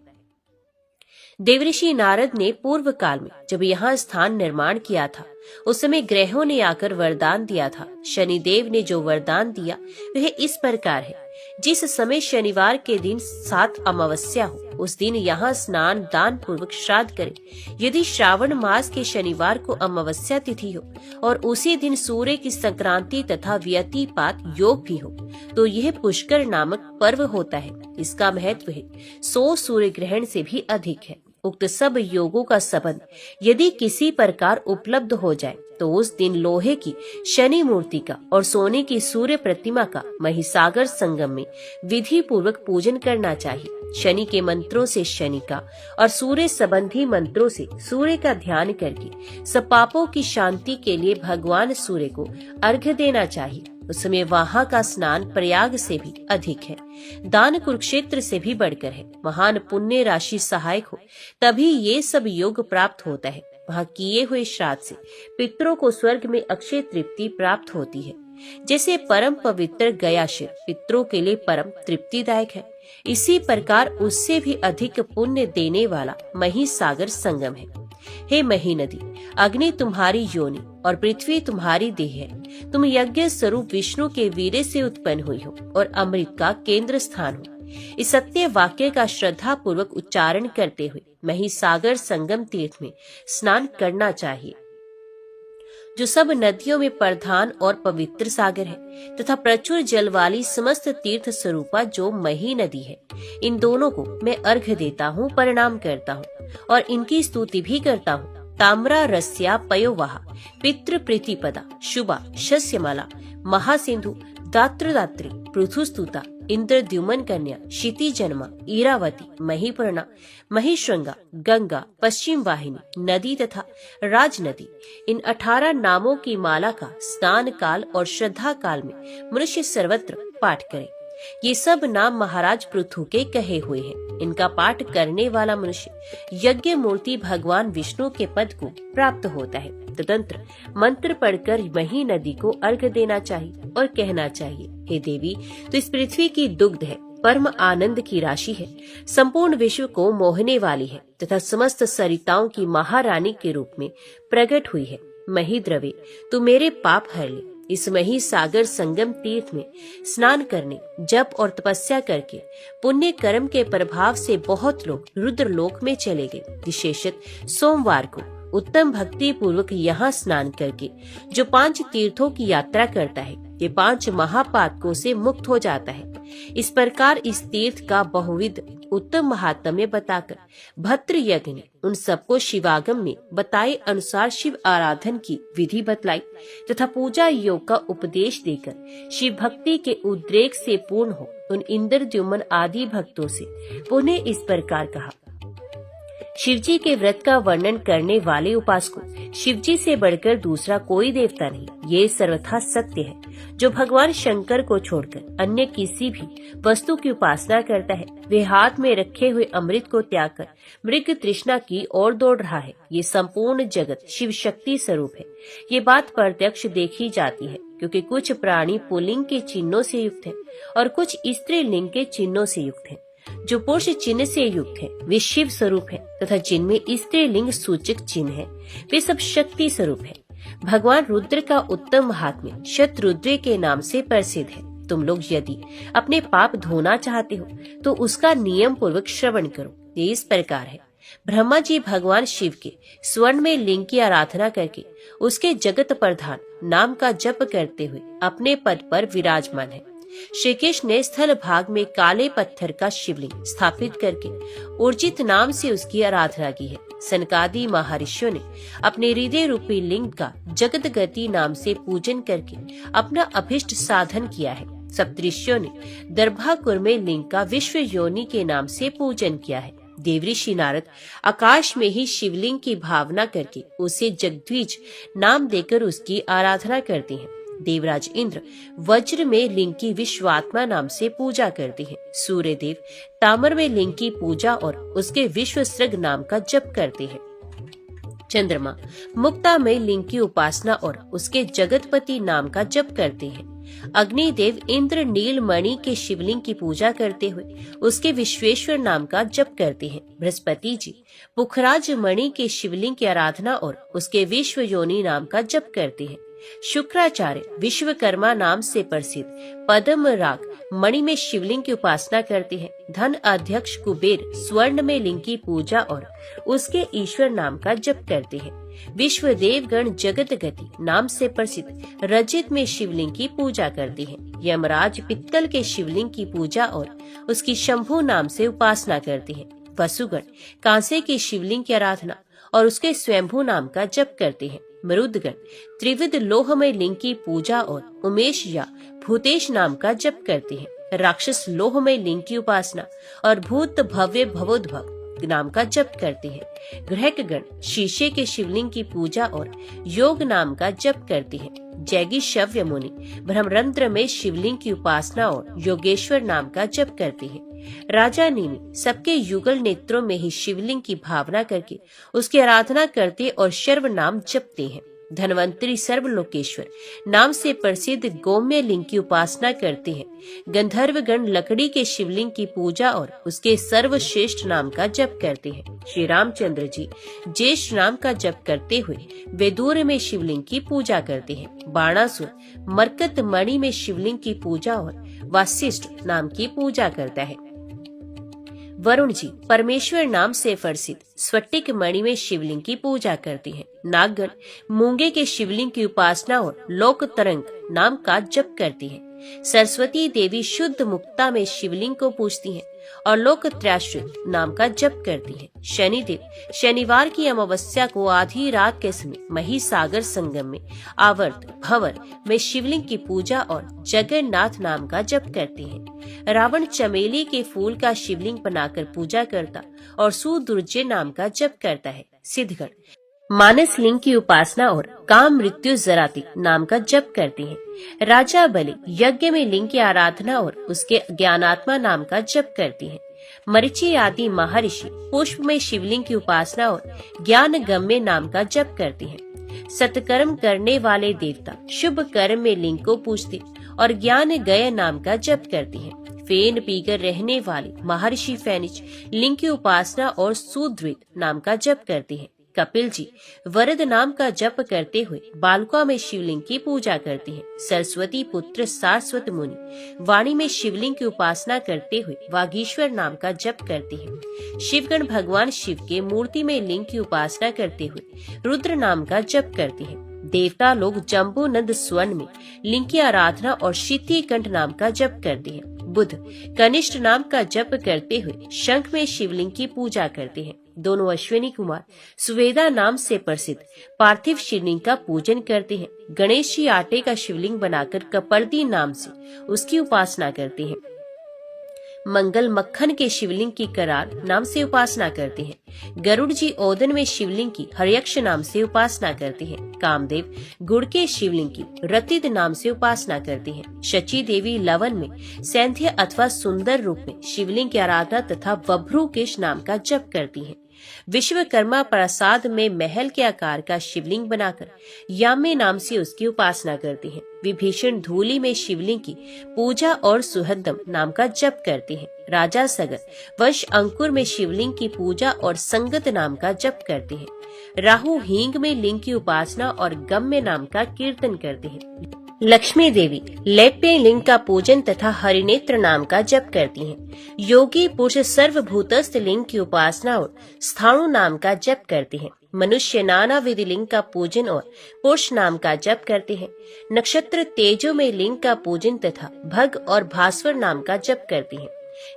देवऋषि नारद ने पूर्व काल में जब यहाँ स्थान निर्माण किया था, उस समय ग्रहों ने आकर वरदान दिया था। शनिदेव ने जो वरदान दिया वह इस प्रकार है, जिस समय शनिवार के दिन 7 अमावस्या हो उस दिन यहाँ स्नान दान पूर्वक श्राद्ध करें। यदि श्रावण मास के शनिवार को अमावस्या तिथि हो और उसी दिन सूर्य की संक्रांति तथा व्यतिपात योग भी हो तो यह पुष्कर नामक पर्व होता है। इसका महत्व है 100 सूर्य ग्रहण से भी अधिक है। उक्त सब योगों का संबंध यदि किसी प्रकार उपलब्ध हो जाए तो उस दिन लोहे की शनि मूर्ति का और सोने की सूर्य प्रतिमा का महिसागर संगम में विधि पूर्वक पूजन करना चाहिए। शनि के मंत्रों से शनि का और सूर्य संबंधी मंत्रों से सूर्य का ध्यान करके सब पापों की शांति के लिए भगवान सूर्य को अर्घ्य देना चाहिए। उस समय वहाँ का स्नान प्रयाग से भी अधिक है, दान कुरुक्षेत्र से भी बढ़कर है। महान पुण्य राशि सहायक हो तभी ये सब योग प्राप्त होता है। वहाँ किए हुए श्राद्ध से पितरों को स्वर्ग में अक्षय तृप्ति प्राप्त होती है। जैसे परम पवित्र गयाशिर पितरों के लिए परम तृप्तिदायक है, इसी प्रकार उससे भी अधिक पुण्य देने वाला मही सागर संगम है। हे मही नदी, अग्नि तुम्हारी योनि और पृथ्वी तुम्हारी देह है। तुम यज्ञ स्वरूप विष्णु के वीर्य से उत्पन्न हुई हो और अमृत का केंद्र स्थान हो। इस सत्य वाक्य का श्रद्धा पूर्वक उच्चारण करते हुए मही सागर संगम तीर्थ में स्नान करना चाहिए, जो सब नदियों में प्रधान और पवित्र सागर है तथा प्रचुर जल वाली समस्त तीर्थ स्वरूपा जो मही नदी है। इन दोनों को मैं अर्घ्य देता हूँ, प्रणाम करता हूँ और इनकी स्तुति भी करता हूँ। ताम्रा रस्या पयोवाहा पितृ प्रीतिपदा शुभा शस्यमाला महासिंधु दात्रदात्री पृथुस्तुता इंद्रद्युमन कन्या क्षिति जन्मा ईरावती महीपर्णा महीश्रृंगा गंगा पश्चिम वाहिनी नदी तथा राज नदी, इन 18 नामों की माला का स्नान काल और श्रद्धा काल में मनुष्य सर्वत्र पाठ करे। ये सब नाम महाराज पृथु के कहे हुए हैं। इनका पाठ करने वाला मनुष्य यज्ञ मूर्ति भगवान विष्णु के पद को प्राप्त होता है। तदंतर मंत्र पढ़कर मही नदी को अर्घ्य देना चाहिए और कहना चाहिए, हे देवी, तो इस पृथ्वी की दुग्ध है, परम आनंद की राशि है, संपूर्ण विश्व को मोहने वाली है तथा समस्त सरिताओं की महारानी के रूप में प्रकट हुई है। मही द्रवे तू मेरे पाप हर ले। इस मही सागर संगम तीर्थ में स्नान करने, जप और तपस्या करके पुण्य कर्म के प्रभाव से बहुत लोग रुद्र लोक में चले गए। विशेषत सोमवार को उत्तम भक्ति पूर्वक यहाँ स्नान करके जो 5 तीर्थों की यात्रा करता है, ये 5 महापातकों से मुक्त हो जाता है। इस प्रकार इस तीर्थ का बहुविध उत्तम महात्म्य बताकर भद्र यज्ञ ने उन सबको शिवागम में बताए अनुसार शिव आराधन की विधि बतलाई तथा पूजा योग का उपदेश देकर शिव भक्ति के उद्रेक से पूर्ण हो उन इंद्रद्युम्न आदि भक्तों से पुनः इस प्रकार कहा। शिवजी के व्रत का वर्णन करने वाले उपासकों, शिवजी से बढ़कर दूसरा कोई देवता नहीं, ये सर्वथा सत्य है। जो भगवान शंकर को छोड़कर अन्य किसी भी वस्तु की उपासना करता है, वे हाथ में रखे हुए अमृत को त्याग कर मृग तृष्णा की ओर दौड़ रहा है। ये संपूर्ण जगत शिव शक्ति स्वरूप है। ये बात प्रत्यक्ष देखी जाती है, क्योंकि कुछ प्राणी पुल्लिंग के चिन्हों से युक्त हैं और कुछ स्त्रीलिंग के चिन्हों से युक्त हैं। जो पुरुष चिन्ह से युक्त है वे शिव स्वरूप है तथा जिनमें स्त्रीलिंग सूचक चिन्ह है वे सब शक्ति स्वरूप है। भगवान रुद्र का उत्तम महात्म्य शतरुद्र के नाम से प्रसिद्ध है। तुम लोग यदि अपने पाप धोना चाहते हो तो उसका नियम पूर्वक श्रवण करो। ये इस प्रकार है। ब्रह्मा जी भगवान शिव के स्वर्ण में लिंग की आराधना करके उसके जगत प्रधान नाम का जप करते हुए अपने पद पर विराजमान है। श्री कृष्ण ने स्थल भाग में काले पत्थर का शिवलिंग स्थापित करके उर्जित नाम से उसकी आराधना की है। सनकादि महर्षियों ने अपने हृदय रूपी लिंग का जगत गति नाम से पूजन करके अपना अभिष्ट साधन किया है। सप्तऋषियों ने दर्भाकुर में लिंग का विश्व योनि के नाम से पूजन किया है। देवऋषि नारद आकाश में ही शिवलिंग की भावना करके उसे जगद्विज नाम देकर उसकी आराधना करते हैं। देवराज इंद्र वज्र में लिंग की विश्वात्मा नाम से पूजा करते हैं। सूर्य देव ताम्र में लिंग की पूजा और उसके विश्वसृग नाम का जप करते हैं। चंद्रमा मुक्ता में लिंग की उपासना और उसके जगतपति नाम का जप करते हैं। अग्निदेव इंद्र नीलमणि के शिवलिंग की पूजा करते हुए उसके विश्वेश्वर नाम का जप करते हैं। बृहस्पति जी पुखराज मणि के शिवलिंग की आराधना और उसके विश्व योनि नाम का जप करते हैं। शुक्राचार्य विश्वकर्मा नाम से प्रसिद्ध पद्म राग मणि में शिवलिंग की उपासना करते हैं। धन अध्यक्ष कुबेर स्वर्ण में लिंग की पूजा और उसके ईश्वर नाम का जप करते हैं। विश्व देवगण जगत गति नाम से प्रसिद्ध रजत में शिवलिंग की पूजा करते हैं। यमराज पित्तल के शिवलिंग की पूजा और उसकी शंभु नाम से उपासना करते हैं। वसुगण कांसे के शिवलिंग की आराधना और उसके स्वयंभू नाम का जप करते हैं। मरुदगण त्रिविध लोहमय लिंग की पूजा और उमेश या भूतेश नाम का जप करते हैं। राक्षस लोहमय लिंग की उपासना और भूत भव्य भवोद्भव नाम का जप करते हैं। ग्रहकगण शीशे के शिवलिंग की पूजा और योग नाम का जप करते हैं। जैगिशव्य मुनि ब्रह्मरंध्र में शिवलिंग की उपासना और योगेश्वर नाम का जप करते हैं। राजा नेमि सबके युगल नेत्रों में ही शिवलिंग की भावना करके उसकी आराधना करते और शर्व नाम जपते हैं। धनवंतरी सर्वलोकेश्वर नाम से प्रसिद्ध गोम्य लिंग की उपासना करते हैं। गंधर्वगण लकड़ी के शिवलिंग की पूजा और उसके सर्वश्रेष्ठ नाम का जप करते हैं। श्री रामचंद्र जी ज्येष्ठ नाम का जप करते हुए वेदूर में शिवलिंग की पूजा करते हैं। बाणासुर मरकत मणि में शिवलिंग की पूजा और वासिष्ठ नाम की पूजा करता है। वरुण जी परमेश्वर नाम से प्रसिद्ध स्फटिक मणि में शिवलिंग की पूजा करते हैं। नागगण मूंगे के शिवलिंग की उपासना और लोक तरंग नाम का जप करते हैं। सरस्वती देवी शुद्ध मुक्ता में शिवलिंग को पूजती हैं और लोक त्रयाश्रित नाम का जप करती हैं। शनिदेव शनिवार की अमावस्या को आधी रात के समय मही सागर संगम में आवर्त भवर में शिवलिंग की पूजा और जगन्नाथ नाम का जप करते हैं। रावण चमेली के फूल का शिवलिंग बनाकर पूजा करता और सुदुर्जय नाम का जप करता है। सिद्धगण मानस लिंग की उपासना और काम मृत्यु जराती नाम का जप करते हैं। राजा बलि यज्ञ में लिंग की आराधना और उसके ज्ञानात्मा नाम का जप करते हैं। मरीचि आदि महर्षि पुष्प में शिवलिंग की उपासना और ज्ञान गम्य नाम का जप करते हैं। सत्कर्म करने वाले देवता शुभ कर्म में लिंग को पूजते और ज्ञान गय नाम का जप करते हैं। फेन पीकर रहने वाले महर्षि फैनिच लिंग की उपासना और सुद्वित नाम का जप करते हैं। कपिल जी वरद नाम का जप करते हुए बालुका में शिवलिंग की पूजा करते हैं। सरस्वती पुत्र सारस्वत मुनि वाणी में शिवलिंग की उपासना करते हुए वागीश्वर नाम का जप करते हैं। शिवगण भगवान शिव के मूर्ति में लिंग की उपासना करते हुए रुद्र नाम का जप करते हैं। देवता लोग जम्बू नंद स्वर्ण में लिंग की आराधना और शीती कंठ नाम का जप करते हैं। बुध कनिष्ठ नाम का जप करते हुए शंख में शिवलिंग की पूजा करते हैं। दोनों अश्विनी कुमार सुवेदा नाम से प्रसिद्ध पार्थिव शिवलिंग का पूजन करते हैं। गणेश जी आटे का शिवलिंग बनाकर कपर्दी नाम से उसकी उपासना करते हैं। मंगल मक्खन के शिवलिंग की करार नाम से उपासना करते हैं। गरुड़ जी ओदन में शिवलिंग की हर्यक्ष नाम से उपासना करते हैं। कामदेव गुड़ के शिवलिंग की रतिद नाम से उपासना करते हैं। शची देवी लवन में सैंध्य अथवा सुंदर रूप में शिवलिंग की आराधना तथा बभ्रुकेश नाम का जप करती हैं। विश्वकर्मा प्रसाद में महल के आकार का शिवलिंग बनाकर यामे नाम से उसकी उपासना करते हैं। विभीषण धूली में शिवलिंग की पूजा और सुहदम नाम का जप करते हैं। राजा सगर वश अंकुर में शिवलिंग की पूजा और संगत नाम का जप करते हैं। राहु हींग में लिंग की उपासना और गम्य नाम का कीर्तन करते हैं। लक्ष्मी देवी लेप्य लिंग का पूजन तथा हरिनेत्र नाम का जप करती हैं। योगी पुरुष सर्वभूतस्थ लिंग की उपासना और स्थाणु नाम का जप करते हैं। मनुष्य नाना विधि लिंग का पूजन और पुरुष नाम का जप करते हैं। नक्षत्र तेजो में लिंग का पूजन तथा भग और भास्वर नाम का जप करते हैं।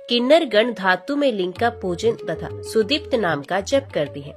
किन्नर गण धातु में लिंग का पूजन तथा सुदीप्त नाम का जप करते हैं।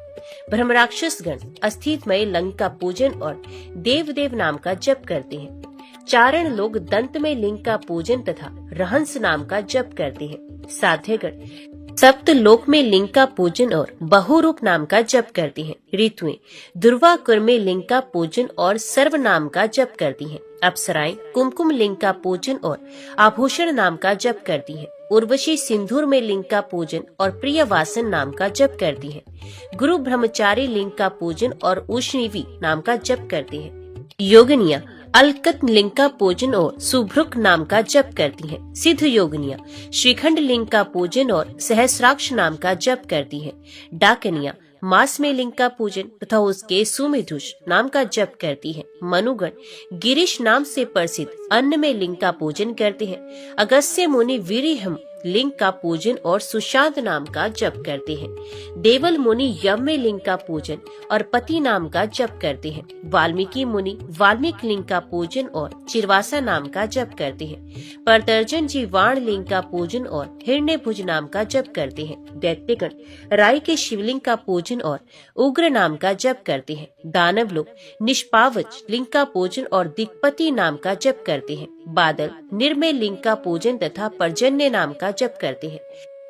ब्रह्मराक्षस गण अस्थितमय लिंग का पूजन और देव नाम का जप करते हैं। चारण लोग दंत में लिंग का पूजन तथा रहंस नाम का जप करते हैं। साध्यगण सप्त लोक में लिंग का पूजन और बहुरूप नाम का जप करती हैं। ऋतुएं दुर्वाकुर में लिंग का पूजन और सर्व नाम का जप करती हैं। अप्सराएं कुमकुम लिंग का पूजन और आभूषण नाम का जप करती हैं। उर्वशी सिंदूर में लिंग का पूजन और प्रियवासन नाम का जप करती हैं। गुरु ब्रह्मचारी लिंग का पूजन और उष्णीवी नाम का जप करती हैं। योगिनियां अलकत लिंग का पूजन और सुभ्रुक नाम का जप करती हैं। सिद्ध योगिनियां श्रीखंड लिंग का पूजन और सहस्राक्ष नाम का जप करती हैं। डाकनियां मास में लिंग का पूजन तथा उसके सुमिधुष नाम का जप करती हैं। मनुगण गिरीश नाम से प्रसिद्ध अन्न में लिंग का पूजन करते हैं। अगस्त्य मुनि वीरिहम लिंग का पूजन और सुशांत नाम का जप करते हैं। देवल मुनि यम में लिंग का पूजन और पति नाम का जप करते हैं। वाल्मीकि मुनि वाल्मीकि लिंग का पूजन और चिरवासा नाम का जप करते हैं। परतर्जन जी वाण लिंग का पूजन और हिरण्यभुज नाम का जप करते हैं। दैत्यगण राय के शिवलिंग का पूजन और उग्र नाम का जप करते हैं। दानव लोग निष्पावच लिंग का पूजन और दिक्पति नाम का जप करते हैं। बादल निर्मय लिंग का पूजन तथा पर्जन्य नाम का जप करते हैं।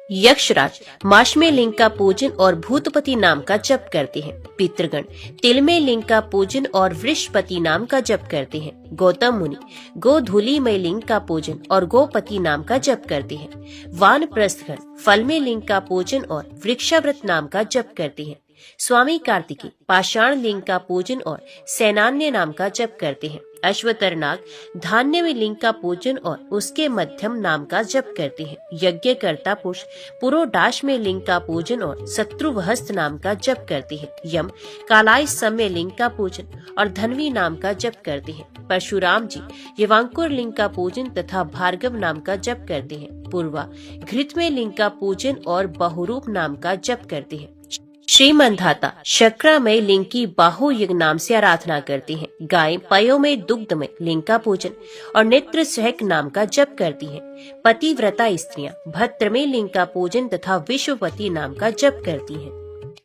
यक्षराज माशमे लिंग का पूजन और भूतपति नाम का जप करते हैं। पितृगण तिलमे लिंग का पूजन और वृषपति नाम का जप करते हैं। गौतम मुनि गोधूली में लिंग का पूजन और गोपति नाम का जप करते हैं। वानप्रस्थगण फल में लिंग का पूजन और वृक्षाव्रत नाम का जप करते हैं। स्वामी कार्तिकी पाषाण लिंग का पूजन और सैनान्य नाम का जप करते हैं। अश्वतरनाग धान्य में लिंग का पूजन और उसके मध्यम नाम का जप करते हैं। यज्ञकर्ता पुरुष पुरोडाश में लिंग का पूजन और शत्रुवहस्त नाम का जप करते हैं। यम कालाय समय लिंग का पूजन और धनवी नाम का जप करते हैं। परशुराम जी यवांकुर लिंग का पूजन तथा भार्गव नाम का जप करते हैं। पूर्वा घृत में लिंग का पूजन और बहुरूप नाम का जप करते हैं। श्रीमंधाता शक्रामय लिंग की बाहुयुग नाम से आराधना करती हैं। गाय पयो में दुग्ध में लिंग का पूजन और नेत्र सहक नाम का जप करती हैं। पतिव्रता स्त्रियां भद्र में लिंग का पूजन तथा विश्वपति नाम का जप करती हैं।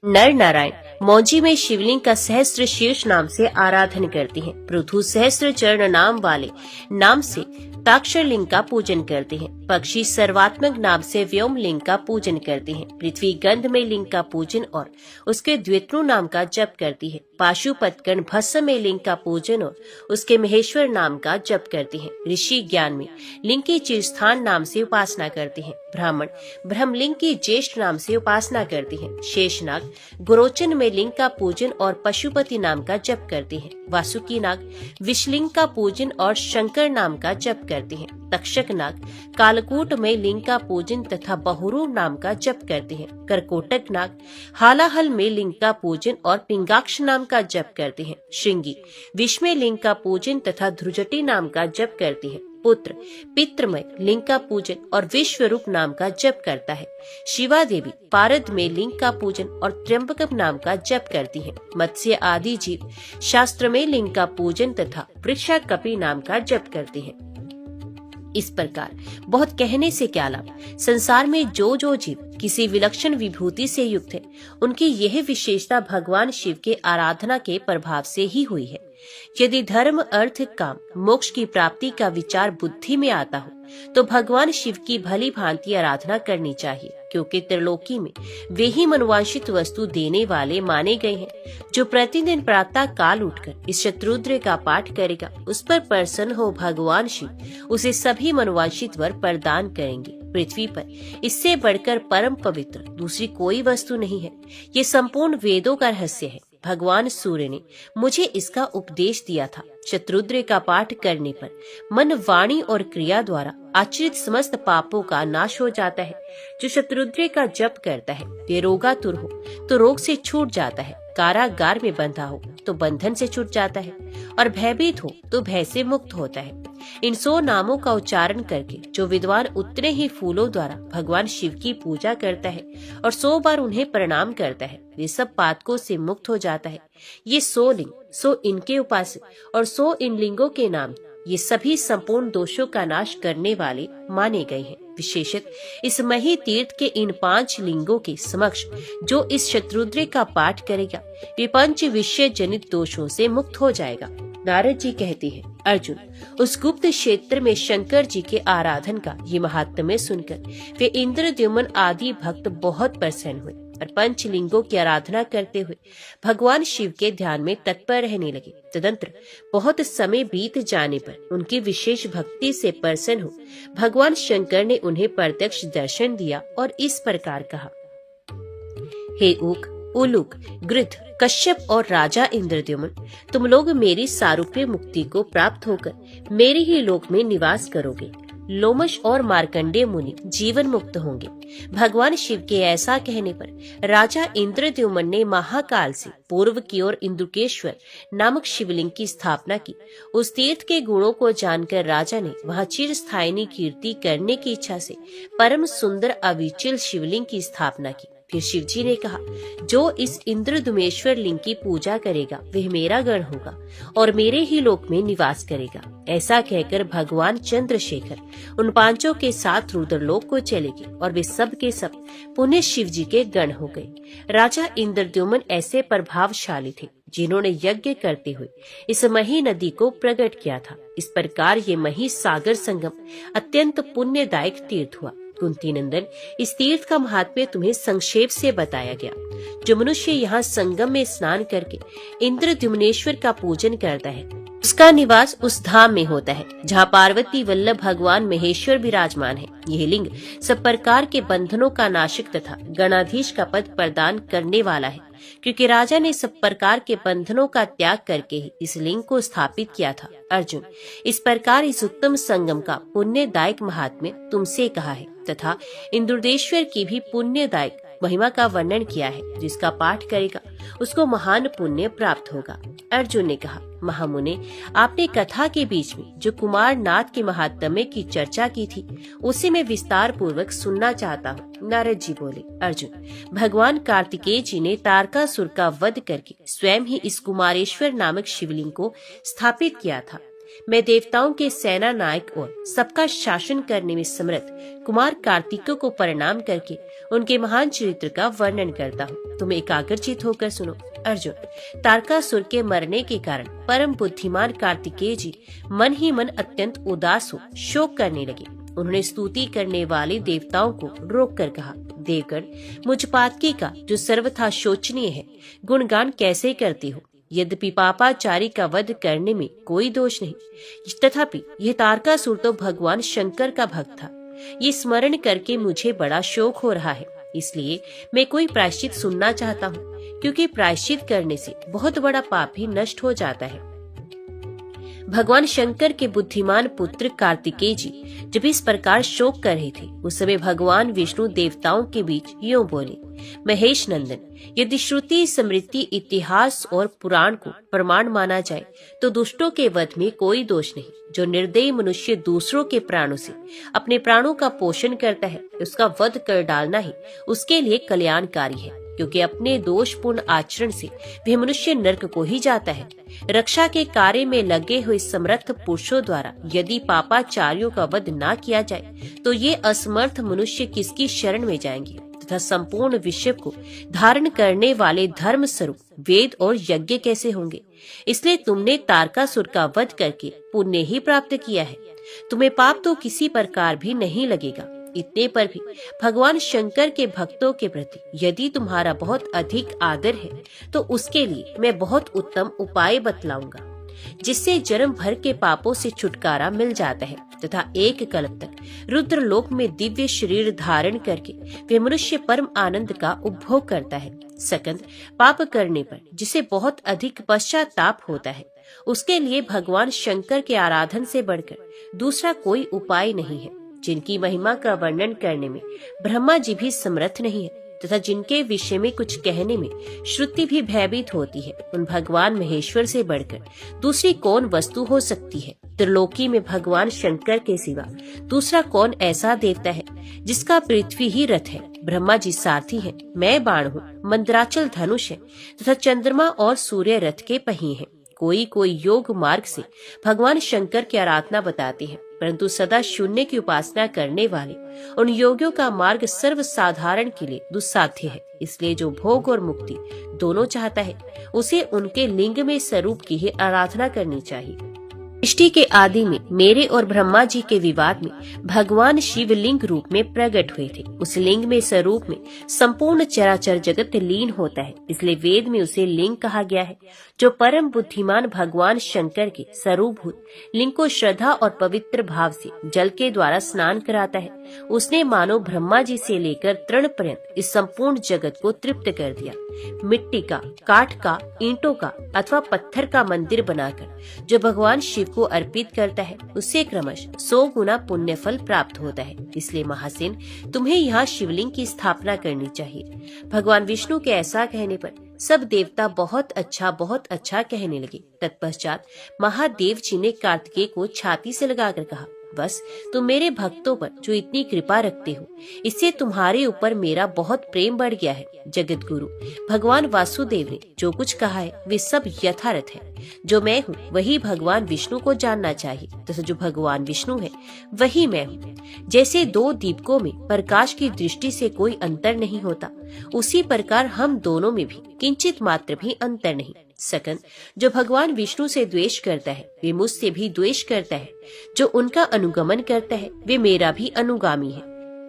नर नारायण मौजी में शिवलिंग का सहस्त्र शीर्ष नाम से आराधन करते हैं। पृथु सहस्त्र चरण नाम वाले नाम से ताक्षर लिंग का पूजन करते हैं। पक्षी सर्वात्मक नाम से व्योम लिंग का पूजन करते हैं। पृथ्वी गंध में लिंग का पूजन और उसके द्वित्नु नाम का जप करती है। पाशुपतगण भस्म में लिंग का पूजन और उसके महेश्वर नाम का जप करते हैं। ऋषि ज्ञान में लिंग की चिरस्थान नाम से उपासना करते हैं। ब्राह्मण ब्रह्मलिंग की ज्येष्ठ नाम से उपासना करते हैं। शेषनाग गुरोचन में लिंग का पूजन और पशुपति नाम का जप करते हैं। वासुकी नाग विषलिंग का पूजन और शंकर नाम का जप करते हैं। तक्षक नाग कालकूट में लिंग का पूजन तथा बहुरू नाम का जप करते हैं। करकोटक नाग हालाहल में लिंग का पूजन और पिंगाक्ष नाम का जप करते हैं। श्रृंगी विष में लिंग का पूजन तथा ध्रुजटी नाम का जप करती है। पुत्र पितृमय लिंग का पूजन और विश्वरूप नाम का जप करता है। शिवा देवी पारद में लिंग का पूजन और त्र्यंबकम नाम का जप करती हैं। मत्स्य आदि जीव शास्त्र में लिंग का पूजन तथा वृक्षा कपि नाम का जप करते हैं। इस प्रकार बहुत कहने से क्या लाभ, संसार में जो जो जीव किसी विलक्षण विभूति से युक्त है, उनकी यह विशेषता भगवान शिव के आराधना के प्रभाव से ही हुई है। यदि धर्म अर्थ काम मोक्ष की प्राप्ति का विचार बुद्धि में आता हो तो भगवान शिव की भली भांति आराधना करनी चाहिए, क्योंकि त्रिलोकी में वे ही मनवांछित वस्तु देने वाले माने गए हैं। जो प्रतिदिन प्रातः काल उठकर इस शत्रुद्र का पाठ करेगा, उस पर प्रसन्न हो भगवान शिव उसे सभी मनवांछित वर प्रदान करेंगे। पृथ्वी पर इससे बढ़कर परम पवित्र दूसरी कोई वस्तु नहीं है। ये संपूर्ण वेदों का रहस्य है। भगवान सूर्य ने मुझे इसका उपदेश दिया था। शत्रुद्र का पाठ करने पर मन, वाणी और क्रिया द्वारा आचरित समस्त पापों का नाश हो जाता है। जो शत्रुद्र का जप करता है, वे रोगातुर हो तो रोग से छूट जाता है, कारागार में बंधा हो तो बंधन से छूट जाता है, और भयभीत हो तो भय से मुक्त होता है। इन 100 नामों का उच्चारण करके जो विद्वान उतने ही फूलों द्वारा भगवान शिव की पूजा करता है और 100 बार उन्हें प्रणाम करता है, वे सब पातकों से मुक्त हो जाता है। ये 100 लिंग, 100 इनके उपासक और 100 इन लिंगों के नाम, ये सभी संपूर्ण दोषों का नाश करने वाले माने गए हैं। विशेषत इस मही तीर्थ के इन 5 लिंगों के समक्ष जो इस शत्रुद्र का पाठ करेगा, वे 5 विषय जनित दोषों से मुक्त हो जाएगा। नारद जी कहते हैं, अर्जुन, उस गुप्त क्षेत्र में शंकर जी के आराधन का ये महात्म्य सुनकर वे इंद्रद्युम्न आदि भक्त बहुत प्रसन्न हुए और 5 लिंगों की आराधना करते हुए भगवान शिव के ध्यान में तत्पर रहने लगे। तदंतर बहुत समय बीत जाने पर उनकी विशेष भक्ति से प्रसन्न हो भगवान शंकर ने उन्हें प्रत्यक्ष दर्शन दिया और इस प्रकार कहा, हे ऊक, उलूक, गृध्र, कश्यप और राजा इंद्रद्युम्न, तुम लोग मेरी सारूप्य मुक्ति को प्राप्त होकर मेरे ही लोक में निवास करोगे। लोमश और मार्कंडेय मुनि जीवन मुक्त होंगे। भगवान शिव के ऐसा कहने पर राजा इंद्रद्युम्न ने महाकाल से पूर्व की ओर इंदुकेश्वर नामक शिवलिंग की स्थापना की। उस तीर्थ के गुणों को जानकर राजा ने वहां चिरस्थायिनी कीर्ति करने की इच्छा से परम सुंदर अविचल शिवलिंग की स्थापना की। फिर शिव जी ने कहा, जो इस इंद्रद्युमेश्वर लिंग की पूजा करेगा वह मेरा गण होगा और मेरे ही लोक में निवास करेगा। ऐसा कहकर भगवान चंद्रशेखर उन 5 के साथ रुद्रलोक को चले गए और वे सब के सब पुनः शिव जी के गण हो गए। राजा इंद्रद्युम्न ऐसे प्रभावशाली थे जिन्होंने यज्ञ करते हुए इस मही नदी को प्रकट किया था। इस प्रकार ये मही सागर संगम अत्यंत पुण्यदायक तीर्थ हुआ। कुंती नंदन, इस तीर्थ का महात्म्य तुम्हें संक्षेप से बताया गया। जो मनुष्य यहाँ संगम में स्नान करके इंद्रद्युम्नेश्वर का पूजन करता है, उसका निवास उस धाम में होता है जहाँ पार्वती वल्लभ भगवान महेश्वर विराजमान है। यह लिंग सब प्रकार के बंधनों का नाशक तथा गणाधीश का पद प्रदान करने वाला है, क्योंकि राजा ने सब प्रकार के बंधनों का त्याग करके ही इस लिंग को स्थापित किया था। अर्जुन, इस प्रकार इस उत्तम संगम का पुण्यदायक महात्म्य तुमसे कहा है तथा इंद्रदेश्वर की भी पुण्यदायक महिमा का वर्णन किया है। जिसका पाठ करेगा उसको महान पुण्य प्राप्त होगा। अर्जुन ने कहा, महामुने, आपने कथा के बीच में जो कुमार नाथ के महात्म्य की चर्चा की थी, उसे मैं विस्तार पूर्वक सुनना चाहता हूँ। नारद जी बोले, अर्जुन, भगवान कार्तिकेय जी ने तारकासुर का वध करके स्वयं ही इस कुमारेश्वर नामक शिवलिंग को स्थापित किया था। मैं देवताओं के सेना नायक और सबका शासन करने में समर्थ कुमार कार्तिकेय को प्रणाम करके उनके महान चरित्र का वर्णन करता हूँ। तुम एकाग्रचित होकर सुनो। अर्जुन, तारकासुर के मरने के कारण परम बुद्धिमान कार्तिकेय जी मन ही मन अत्यंत उदास हो शोक करने लगे। उन्होंने स्तुति करने वाले देवताओं को रोक कर कहा, देवगण, मुझ पातकी का जो सर्वथा शोचनीय है गुणगान कैसे करते हो। यद्यपि पापाचारी का वध करने में कोई दोष नहीं, तथापि यह तारकासुर तो भगवान शंकर का भक्त था। ये स्मरण करके मुझे बड़ा शोक हो रहा है, इसलिए मैं कोई प्रायश्चित सुनना चाहता हूँ, क्योंकि प्रायश्चित करने से बहुत बड़ा पाप ही नष्ट हो जाता है। भगवान शंकर के बुद्धिमान पुत्र कार्तिकेय जी जब इस प्रकार शोक कर रहे थे, उस समय भगवान विष्णु देवताओं के बीच यूं बोले, महेश नंदन, यदि श्रुति, स्मृति, इतिहास और पुराण को प्रमाण माना जाए तो दुष्टों के वध में कोई दोष नहीं। जो निर्दयी मनुष्य दूसरों के प्राणों से अपने प्राणों का पोषण करता है, उसका वध कर डालना ही उसके लिए कल्याणकारी है, क्योंकि अपने दोषपूर्ण आचरण से वह मनुष्य नरक को ही जाता है। रक्षा के कार्य में लगे हुए समर्थ पुरुषों द्वारा यदि पापाचारियों का वध न किया जाए तो ये असमर्थ मनुष्य किसकी शरण में जाएंगे तथा संपूर्ण विश्व को धारण करने वाले धर्म स्वरूप वेद और यज्ञ कैसे होंगे। इसलिए तुमने तारकासुर का वध करके पुण्य ही प्राप्त किया है, तुम्हें पाप तो किसी प्रकार भी नहीं लगेगा। इतने पर भी भगवान शंकर के भक्तों के प्रति यदि तुम्हारा बहुत अधिक आदर है तो उसके लिए मैं बहुत उत्तम उपाय बतलाऊंगा, जिससे जन्म भर के पापों से छुटकारा मिल जाता है तथा एक कल्प तक रुद्रलोक में दिव्य शरीर धारण करके वे मनुष्य परम आनंद का उपभोग करता है। सकंद, पाप करने पर जिसे बहुत अधिक पश्चाताप होता है, उसके लिए भगवान शंकर के आराधन से बढ़कर दूसरा कोई उपाय नहीं है, जिनकी महिमा का वर्णन करने में ब्रह्मा जी भी समर्थ नहीं है तथा जिनके विषय में कुछ कहने में श्रुति भी भयभीत होती है। उन भगवान महेश्वर से बढ़कर दूसरी कौन वस्तु हो सकती है। त्रिलोकी में भगवान शंकर के सिवा दूसरा कौन ऐसा देवता है जिसका पृथ्वी ही रथ है, ब्रह्मा जी सारथी है, मैं बाण हूँ, मंदराचल धनुष है तथा चंद्रमा और सूर्य रथ के पहिए हैं। कोई कोई योग मार्ग से भगवान शंकर की आराधना बताते हैं, परंतु सदा शून्य की उपासना करने वाले उन योगियों का मार्ग सर्वसाधारण के लिए दुस्साध्य है। इसलिए जो भोग और मुक्ति दोनों चाहता है, उसे उनके लिंग में स्वरूप की ही आराधना करनी चाहिए। सृष्टि के आदि में मेरे और ब्रह्मा जी के विवाद में भगवान शिव लिंग रूप में प्रकट हुए थे। उस लिंग में स्वरूप में संपूर्ण चराचर जगत लीन होता है, इसलिए वेद में उसे लिंग कहा गया है। जो परम बुद्धिमान भगवान शंकर के स्वरूपभूत लिंग को श्रद्धा और पवित्र भाव से जल के द्वारा स्नान कराता है, उसने मानो ब्रह्मा जी से लेकर तृण पर्यंत इस संपूर्ण जगत को तृप्त कर दिया। मिट्टी का, काठ का, ईंटों का अथवा पत्थर का मंदिर बनाकर जो भगवान शिव को अर्पित करता है, उससे क्रमश 100 गुना पुण्य फल प्राप्त होता है। इसलिए महासेन, तुम्हें यहाँ शिवलिंग की स्थापना करनी चाहिए। भगवान विष्णु के ऐसा कहने पर सब देवता बहुत अच्छा कहने लगे। तत्पश्चात महादेव जी ने कार्तिकेय को छाती से लगाकर कहा, बस तुम मेरे भक्तों पर जो इतनी कृपा रखते हो, इससे तुम्हारे ऊपर मेरा बहुत प्रेम बढ़ गया है। जगत गुरु भगवान वासुदेव ने जो कुछ कहा है वे सब यथार्थ है। जो मैं हूँ वही भगवान विष्णु को जानना चाहिए तथा जो भगवान विष्णु है वही मैं हूँ। जैसे दो दीपकों में प्रकाश की दृष्टि से कोई अंतर नहीं होता, उसी प्रकार हम दोनों में भी किंचित मात्र भी अंतर नहीं। सकंद, जो भगवान विष्णु से द्वेष करता है वे मुझसे भी द्वेष करता है। जो उनका अनुगमन करता है वे मेरा भी अनुगामी है।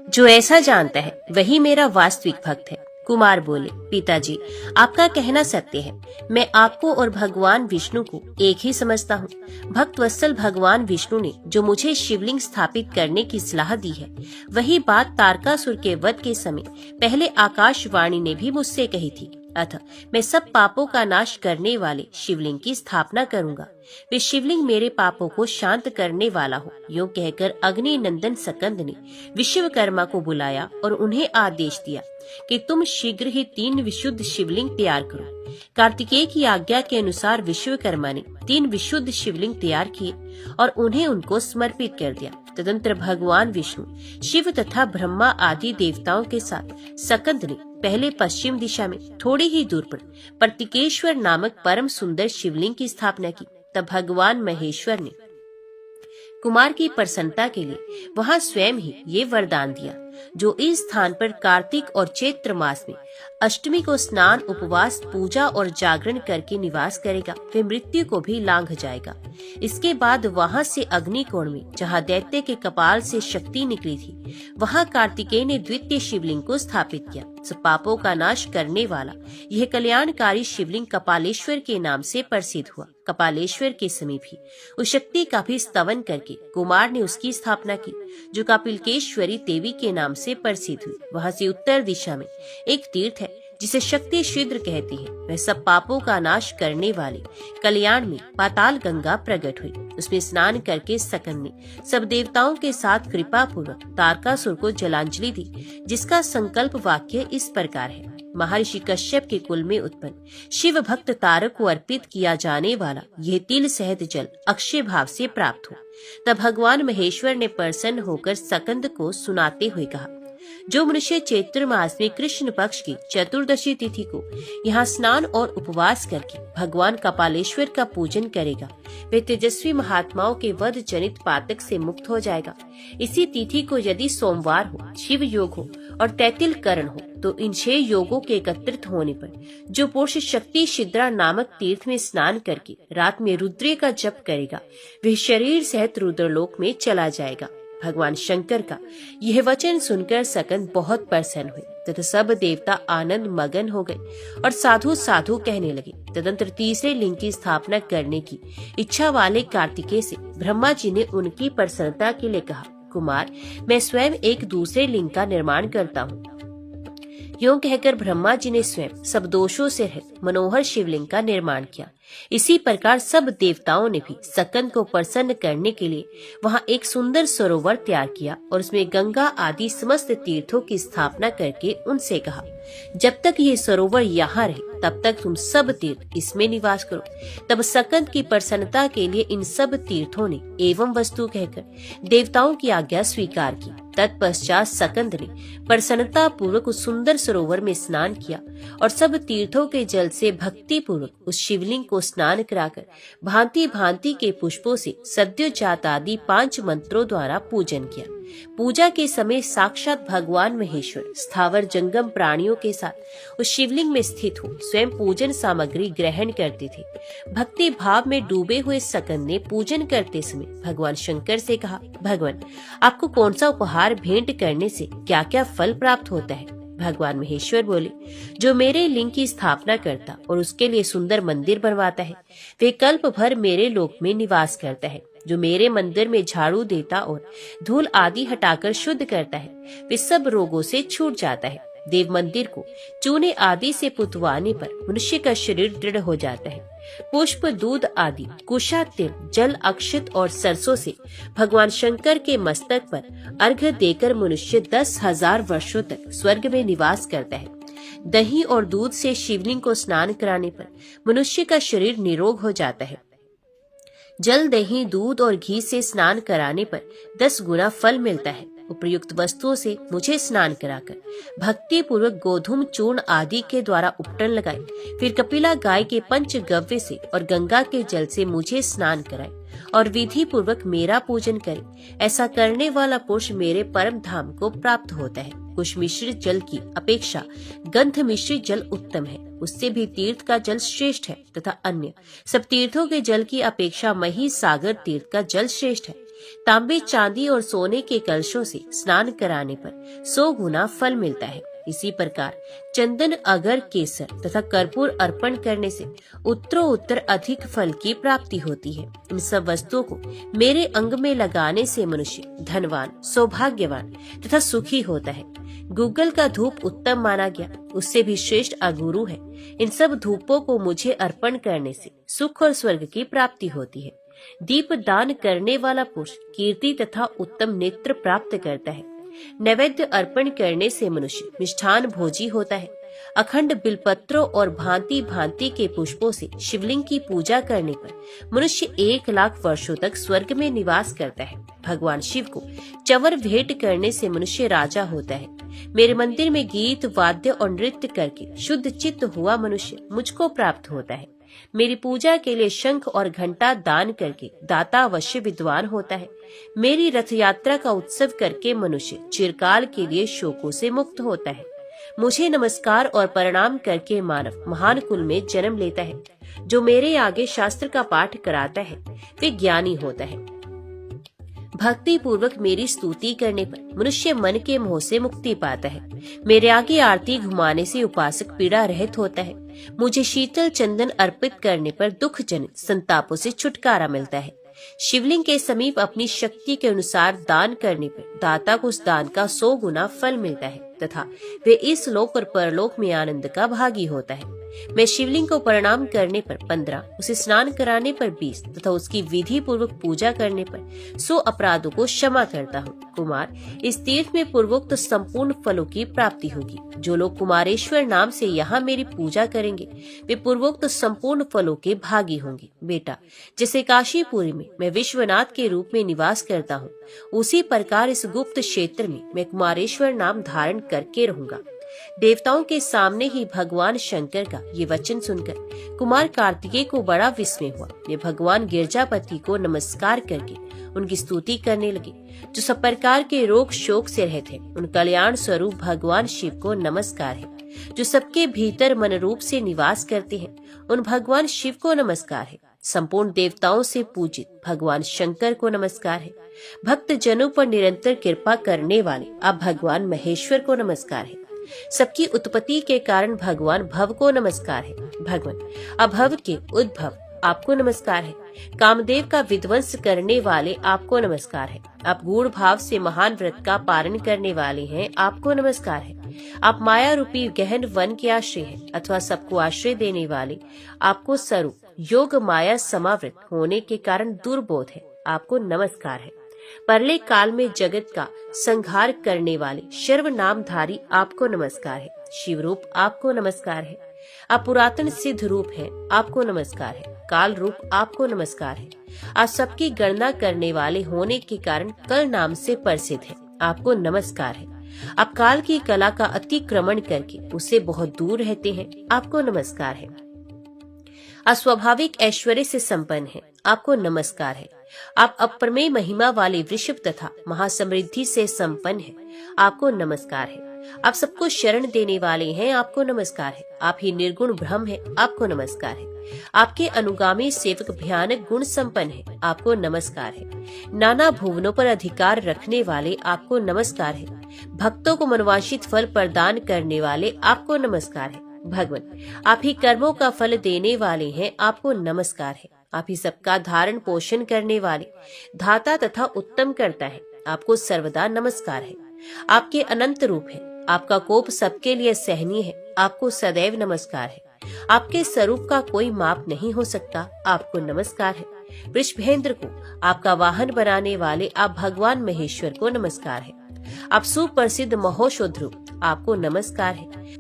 जो ऐसा जानता है वही मेरा वास्तविक भक्त है। कुमार बोले, पिताजी, आपका कहना सत्य है। मैं आपको और भगवान विष्णु को एक ही समझता हूँ। भक्त वत्सल भगवान विष्णु ने जो मुझे शिवलिंग स्थापित करने की सलाह दी है, वही बात तारकासुर के वध के समय पहले आकाशवाणी ने भी मुझसे कही थी। अतः मैं सब पापों का नाश करने वाले शिवलिंग की स्थापना करूंगा। वे शिवलिंग मेरे पापों को शांत करने वाला हो। यूं कहकर अग्नि नंदन सकंद ने विश्वकर्मा को बुलाया और उन्हें आदेश दिया कि तुम शीघ्र ही 3 विशुद्ध शिवलिंग तैयार करो। कार्तिकेय की आज्ञा के अनुसार विश्वकर्मा ने 3 विशुद्ध शिवलिंग तैयार किए और उन्हें उनको समर्पित कर दिया। तदंतर भगवान विष्णु, शिव तथा ब्रह्मा आदि देवताओं के साथ सकंद ने पहले पश्चिम दिशा में थोड़ी ही दूर पर प्रतीकेश्वर नामक परम सुंदर शिवलिंग की स्थापना की। तब भगवान महेश्वर ने कुमार की प्रसन्नता के लिए वहां स्वयं ही ये वरदान दिया, जो इस स्थान पर कार्तिक और चैत्र मास में अष्टमी को स्नान, उपवास, पूजा और जागरण करके निवास करेगा, वे मृत्यु को भी लांघ जाएगा। इसके बाद वहां से अग्निकोण में, जहां दैत्य के कपाल से शक्ति निकली थी, वहां कार्तिकेय ने द्वितीय शिवलिंग को स्थापित किया। सब पापों का नाश करने वाला यह कल्याणकारी शिवलिंग कपालेश्वर के नाम से प्रसिद्ध हुआ। कपालेश्वर के समीप ही उस शक्ति का भी स्तवन करके कुमार ने उसकी स्थापना की, जो कपिलकेश्वरी देवी के नाम से प्रसिद्ध हुई। वहां से उत्तर दिशा में एक तीर्थ है जिसे शक्ति शीघ्र कहती है, वह सब पापों का नाश करने वाले कल्याण में पाताल गंगा प्रकट हुई। उसमें स्नान करके सकंद ने सब देवताओं के साथ कृपा पूर्वक तारकासुर को जलांजलि दी, जिसका संकल्प वाक्य इस प्रकार है। महर्षि कश्यप के कुल में उत्पन्न शिव भक्त तारक को अर्पित किया जाने वाला यह तिल सहित जल अक्षय भाव से प्राप्त हो। तब भगवान महेश्वर ने प्रसन्न होकर सकंद को सुनाते हुए कहा, जो मनुष्य चैत्र मास में कृष्ण पक्ष की चतुर्दशी तिथि को यहाँ स्नान और उपवास करके भगवान कपालेश्वर का पूजन करेगा, वे तेजस्वी महात्माओं के वध जनित पातक से मुक्त हो जाएगा। इसी तिथि को यदि सोमवार हो, शिव योग हो और तैतिल करण हो, तो इन 6 योगों के एकत्रित होने पर जो पुरुष शक्ति शिद्रा नामक तीर्थ में स्नान करके रात में रुद्र का जप करेगा, वह शरीर सहित रुद्रलोक में चला जाएगा। भगवान शंकर का यह वचन सुनकर सकंद बहुत प्रसन्न हुए तथा सब देवता आनंद मगन हो गए और साधु साधु कहने लगे। तदंतर तीसरे लिंग की स्थापना करने की इच्छा वाले कार्तिकेय से ब्रह्मा जी ने उनकी प्रसन्नता के लिए कहा, कुमार, मैं स्वयं एक दूसरे लिंग का निर्माण करता हूँ। यूं कहकर ब्रह्मा जी ने स्वयं सब दोषों से रहित मनोहर शिवलिंग का निर्माण किया। इसी प्रकार सब देवताओं ने भी सकंद को प्रसन्न करने के लिए वहाँ एक सुंदर सरोवर तैयार किया और उसमें गंगा आदि समस्त तीर्थों की स्थापना करके उनसे कहा, जब तक ये सरोवर यहाँ रहे तब तक तुम सब तीर्थ इसमें निवास करो। तब सकंद की प्रसन्नता के लिए इन सब तीर्थों ने एवं वस्तु कहकर देवताओं की आज्ञा स्वीकार की। तत्पश्चात सकंद ने प्रसन्नता पूर्वक उस सुंदर सरोवर में स्नान किया और सब तीर्थों के जल से भक्ति पूर्वक उस शिवलिंग को स्नान कराकर भांति भांति के पुष्पों से सद्योजात आदि 5 मंत्रों द्वारा पूजन किया। पूजा के समय साक्षात भगवान महेश्वर स्थावर जंगम प्राणियों के साथ उस शिवलिंग में स्थित हो स्वयं पूजन सामग्री ग्रहण करते थे। भक्ति भाव में डूबे हुए सकंद ने पूजन करते समय भगवान शंकर से कहा, भगवान, आपको कौन सा उपहार भेंट करने से क्या क्या फल प्राप्त होता है? भगवान महेश्वर बोले, जो मेरे लिंग की स्थापना करता और उसके लिए सुंदर मंदिर बनवाता है, वे कल्प भर मेरे लोक में निवास करता है। जो मेरे मंदिर में झाड़ू देता और धूल आदि हटाकर शुद्ध करता है, वे सब रोगों से छूट जाता है। देव मंदिर को चूने आदि से पुतवाने पर मनुष्य का शरीर दृढ़ हो जाता है। पुष्प, दूध आदि, कुशा, तिल, जल, अक्षत और सरसों से भगवान शंकर के मस्तक पर अर्घ्य देकर मनुष्य 10,000 वर्षों तक स्वर्ग में निवास करता है। दही और दूध से शिवलिंग को स्नान कराने पर मनुष्य का शरीर निरोग हो जाता है। जल, दही, दूध और घी से स्नान कराने पर 10 गुना फल मिलता है। उपयुक्त वस्तुओं से मुझे स्नान कराकर भक्ति पूर्वक गोधूम चूर्ण आदि के द्वारा उपटन लगाए, फिर कपिला गाय के पंचगव्य से और गंगा के जल से मुझे स्नान कराए और विधि पूर्वक मेरा पूजन करे। ऐसा करने वाला पुरुष मेरे परम धाम को प्राप्त होता है। कुश मिश्रित जल की अपेक्षा गंध मिश्रित जल उत्तम है, उससे भी तीर्थ का जल श्रेष्ठ है तथा अन्य सब तीर्थों के जल की अपेक्षा मही सागर तीर्थ का जल श्रेष्ठ है। तांबे, चांदी और सोने के कलशों से स्नान कराने पर 100 गुना फल मिलता है। इसी प्रकार चंदन, अगर, केसर तथा कर्पूर अर्पण करने से उत्तरोत्तर अधिक फल की प्राप्ति होती है। इन सब वस्तुओं को मेरे अंग में लगाने से मनुष्य धनवान, सौभाग्यवान तथा सुखी होता है। गूगल का धूप उत्तम माना गया, उससे भी श्रेष्ठ अगुरु है। इन सब धूपों को मुझे अर्पण करने से सुख और स्वर्ग की प्राप्ति होती है। दीप दान करने वाला पुरुष कीर्ति तथा उत्तम नेत्र प्राप्त करता है। नैवेद्य अर्पण करने से मनुष्य मिष्ठान भोजी होता है। अखंड बिलपत्रों और भांति भांति के पुष्पों से शिवलिंग की पूजा करने पर मनुष्य 1,00,000 वर्षों तक स्वर्ग में निवास करता है। भगवान शिव को चंवर भेंट करने से मनुष्य राजा होता है। मेरे मंदिर में गीत, वाद्य और नृत्य करके शुद्ध चित्त हुआ मनुष्य मुझको प्राप्त होता है। मेरी पूजा के लिए शंख और घंटा दान करके दाता अवश्य विद्वान होता है। मेरी रथ यात्रा का उत्सव करके मनुष्य चिरकाल के लिए शोकों से मुक्त होता है। मुझे नमस्कार और प्रणाम करके मानव महान कुल में जन्म लेता है। जो मेरे आगे शास्त्र का पाठ कराता है वे ज्ञानी होता है। भक्ति पूर्वक मेरी स्तुति करने पर मनुष्य मन के मोह से मुक्ति पाता है। मेरे आगे आरती घुमाने से उपासक पीड़ा रहित होता है। मुझे शीतल चंदन अर्पित करने पर दुख जनित संतापों से छुटकारा मिलता है। शिवलिंग के समीप अपनी शक्ति के अनुसार दान करने पर दाता को उस दान का 100 गुना फल मिलता है तथा वे इस लोक और परलोक में आनंद का भागी होता है। मैं शिवलिंग को प्रणाम करने पर 15, उसे स्नान कराने पर 20 तथा उसकी विधि पूर्वक पूजा करने पर 100 अपराधों को क्षमा करता हूँ। कुमार, इस तीर्थ में पूर्वोक्त संपूर्ण फलों की प्राप्ति होगी। जो लोग कुमारेश्वर नाम से यहाँ मेरी पूजा करेंगे वे पूर्वोक्त संपूर्ण फलों के भागी होंगे। बेटा, जैसे काशीपुरी में मैं विश्वनाथ के रूप में निवास करता हूँ, उसी प्रकार इस गुप्त क्षेत्र में मैं कुमारेश्वर नाम धारण करके रहूंगा। देवताओं के सामने ही भगवान शंकर का ये वचन सुनकर कुमार कार्तिकेय को बड़ा विस्मय हुआ। वे भगवान गिरजापति को नमस्कार करके उनकी स्तुति करने लगे। जो सब प्रकार के रोग शोक से रहित है, उन कल्याण स्वरूप भगवान शिव को नमस्कार है। जो सबके भीतर मन रूप से निवास करते हैं, उन भगवान शिव को नमस्कार है। संपूर्ण देवताओं से पूजित भगवान शंकर को नमस्कार है। भक्त जनों पर निरंतर कृपा करने वाले आप भगवान महेश्वर को नमस्कार है। सबकी उत्पत्ति के कारण भगवान भव को नमस्कार है। भगवान अभव के उद्भव आपको नमस्कार है। कामदेव का विध्वंस करने वाले आपको नमस्कार है। आप गूढ़ भाव से महान व्रत का पालन करने वाले हैं, आपको नमस्कार है। आप माया रूपी गहन वन के आश्रय हैं अथवा सबको आश्रय देने वाले, आपको स्वरूप योग माया समावृत होने के कारण दुर्बोध है, आपको नमस्कार है। परले काल में जगत का संहार करने वाले शर्व नामधारी आपको नमस्कार है। शिव रूप आपको नमस्कार है। आप पुरातन सिद्ध रूप हैं, आपको नमस्कार है। काल रूप आपको नमस्कार है। आप सबकी गणना करने वाले होने के कारण कल नाम से प्रसिद्ध है, आपको नमस्कार है। आप काल की कला का अतिक्रमण करके उससे बहुत दूर रहते हैं, आपको नमस्कार है। आप स्वाभाविक ऐश्वर्य से संपन्न हैं, आपको नमस्कार है। आप अप्रमेय महिमा वाले वृषभ तथा महासमृद्धि से संपन्न हैं, आपको नमस्कार है। आप सबको शरण देने वाले हैं, आपको नमस्कार है। आप ही निर्गुण ब्रह्म हैं, आपको नमस्कार है। आपके अनुगामी सेवक भयानक गुण संपन्न है, आपको नमस्कार है। नाना भुवनों पर अधिकार रखने वाले आपको नमस्कार है। भक्तों को मनवांछित फल प्रदान करने वाले आपको नमस्कार है। भगवान आप ही कर्मों का फल देने वाले हैं, आपको नमस्कार है। आप ही सबका धारण पोषण करने वाले धाता तथा उत्तम करता है, आपको सर्वदा नमस्कार है। आपके अनंत रूप है, आपका कोप सबके लिए सहनीय है, आपको सदैव नमस्कार है। आपके स्वरूप का कोई माप नहीं हो सकता, आपको नमस्कार है। वृषभेंद्र को आपका वाहन बनाने वाले आप भगवान महेश्वर को नमस्कार है। आप सुप्रसिद्ध महोषध रूप, आपको नमस्कार है।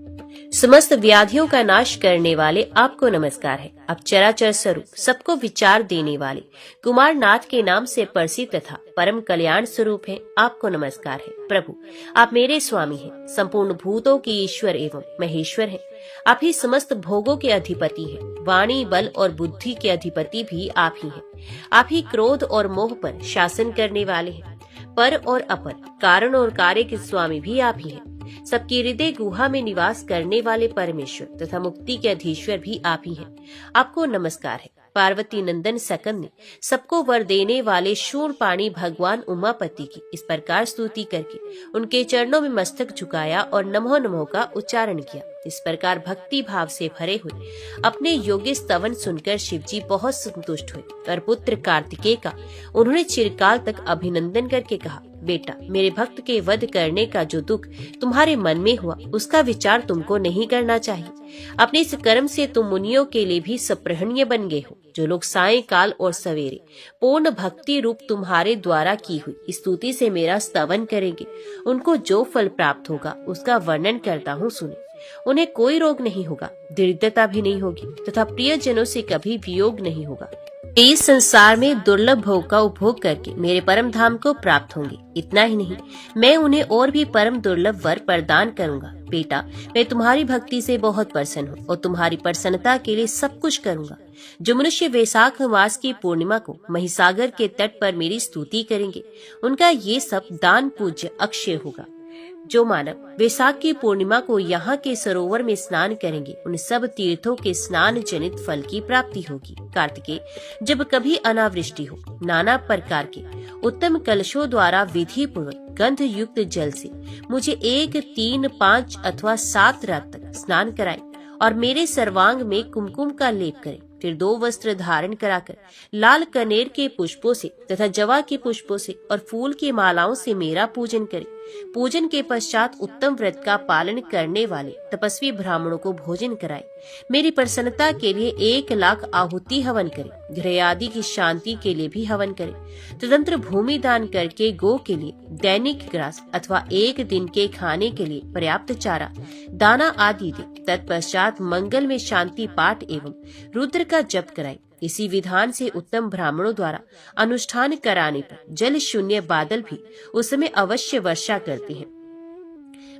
समस्त व्याधियों का नाश करने वाले आपको नमस्कार है। आप चराचर स्वरूप सबको विचार देने वाले कुमारनाथ के नाम से प्रसिद्ध तथा परम कल्याण स्वरूप हैं, आपको नमस्कार है। प्रभु आप मेरे स्वामी हैं, संपूर्ण भूतों के ईश्वर एवं महेश्वर हैं। आप ही समस्त भोगों के अधिपति हैं, वाणी बल और बुद्धि के अधिपति भी आप ही हैं। आप ही क्रोध और मोह पर शासन करने वाले हैं। पर और अपर, कारण और कार्य के स्वामी भी आप ही हैं। सबकी हृदय गुहा में निवास करने वाले परमेश्वर तथा मुक्ति के अधीश्वर भी आप ही हैं, आपको नमस्कार है। पार्वती नंदन सकंद ने सबको वर देने वाले शूरपाणी भगवान उमापति की इस प्रकार स्तुति करके उनके चरणों में मस्तक झुकाया और नमो नमो का उच्चारण किया। इस प्रकार भक्ति भाव से भरे हुए अपने योग्य स्तवन सुनकर शिव जी बहुत संतुष्ट हुए और पुत्र कार्तिकेय का उन्होंने चिरकाल तक अभिनंदन करके कहा, बेटा मेरे भक्त के वध करने का जो दुख तुम्हारे मन में हुआ उसका विचार तुमको नहीं करना चाहिए। अपने इस कर्म से तुम मुनियों के लिए भी सप्रहणीय बन गए हो। जो लोग सायंकाल और सवेरे पूर्ण भक्ति रूप तुम्हारे द्वारा की हुई स्तुति से मेरा स्तवन करेंगे, उनको जो फल प्राप्त होगा उसका वर्णन करता हूँ, सुने। उन्हें कोई रोग नहीं होगा, दरिद्रता भी नहीं होगी तथा प्रियजनों से कभी वियोग नहीं होगा। इस संसार में दुर्लभ भोग का उपभोग करके मेरे परम धाम को प्राप्त होंगे। इतना ही नहीं, मैं उन्हें और भी परम दुर्लभ वर प्रदान करूंगा। बेटा मैं तुम्हारी भक्ति से बहुत प्रसन्न हूँ और तुम्हारी प्रसन्नता के लिए सब कुछ करूंगा। जो मनुष्य वैशाख मास की पूर्णिमा को महिसागर के तट पर मेरी स्तुति करेंगे, उनका ये सब दान पूज्य अक्षय होगा। जो मानव वैशाख की पूर्णिमा को यहाँ के सरोवर में स्नान करेंगे, उन सब तीर्थों के स्नान जनित फल की प्राप्ति होगी। कार्तिकेय जब कभी अनावृष्टि हो, नाना प्रकार के उत्तम कलशों द्वारा विधि पूर्वक गंध युक्त जल से मुझे 1, 3, 5 अथवा 7 रात तक स्नान कराएं और मेरे सर्वांग में कुमकुम का लेप करें। फिर 2 वस्त्र धारण कराकर लाल कनेर के पुष्पों से तथा जवा के पुष्पों से और फूल की मालाओं से मेरा पूजन करे। पूजन के पश्चात उत्तम व्रत का पालन करने वाले तपस्वी ब्राह्मणों को भोजन कराए। मेरी प्रसन्नता के लिए 1,00,000 आहुति हवन करे। गृह आदि की शांति के लिए भी हवन करे। तदंतर भूमि दान करके गो के लिए दैनिक ग्रास अथवा 1 दिन के खाने के लिए पर्याप्त चारा दाना आदि दे। तत्पश्चात मंगल में शांति पाठ एवं रुद्र का जप कराए। इसी विधान से उत्तम ब्राह्मणों द्वारा अनुष्ठान कराने पर जल शून्य बादल भी उस समय अवश्य वर्षा करते हैं।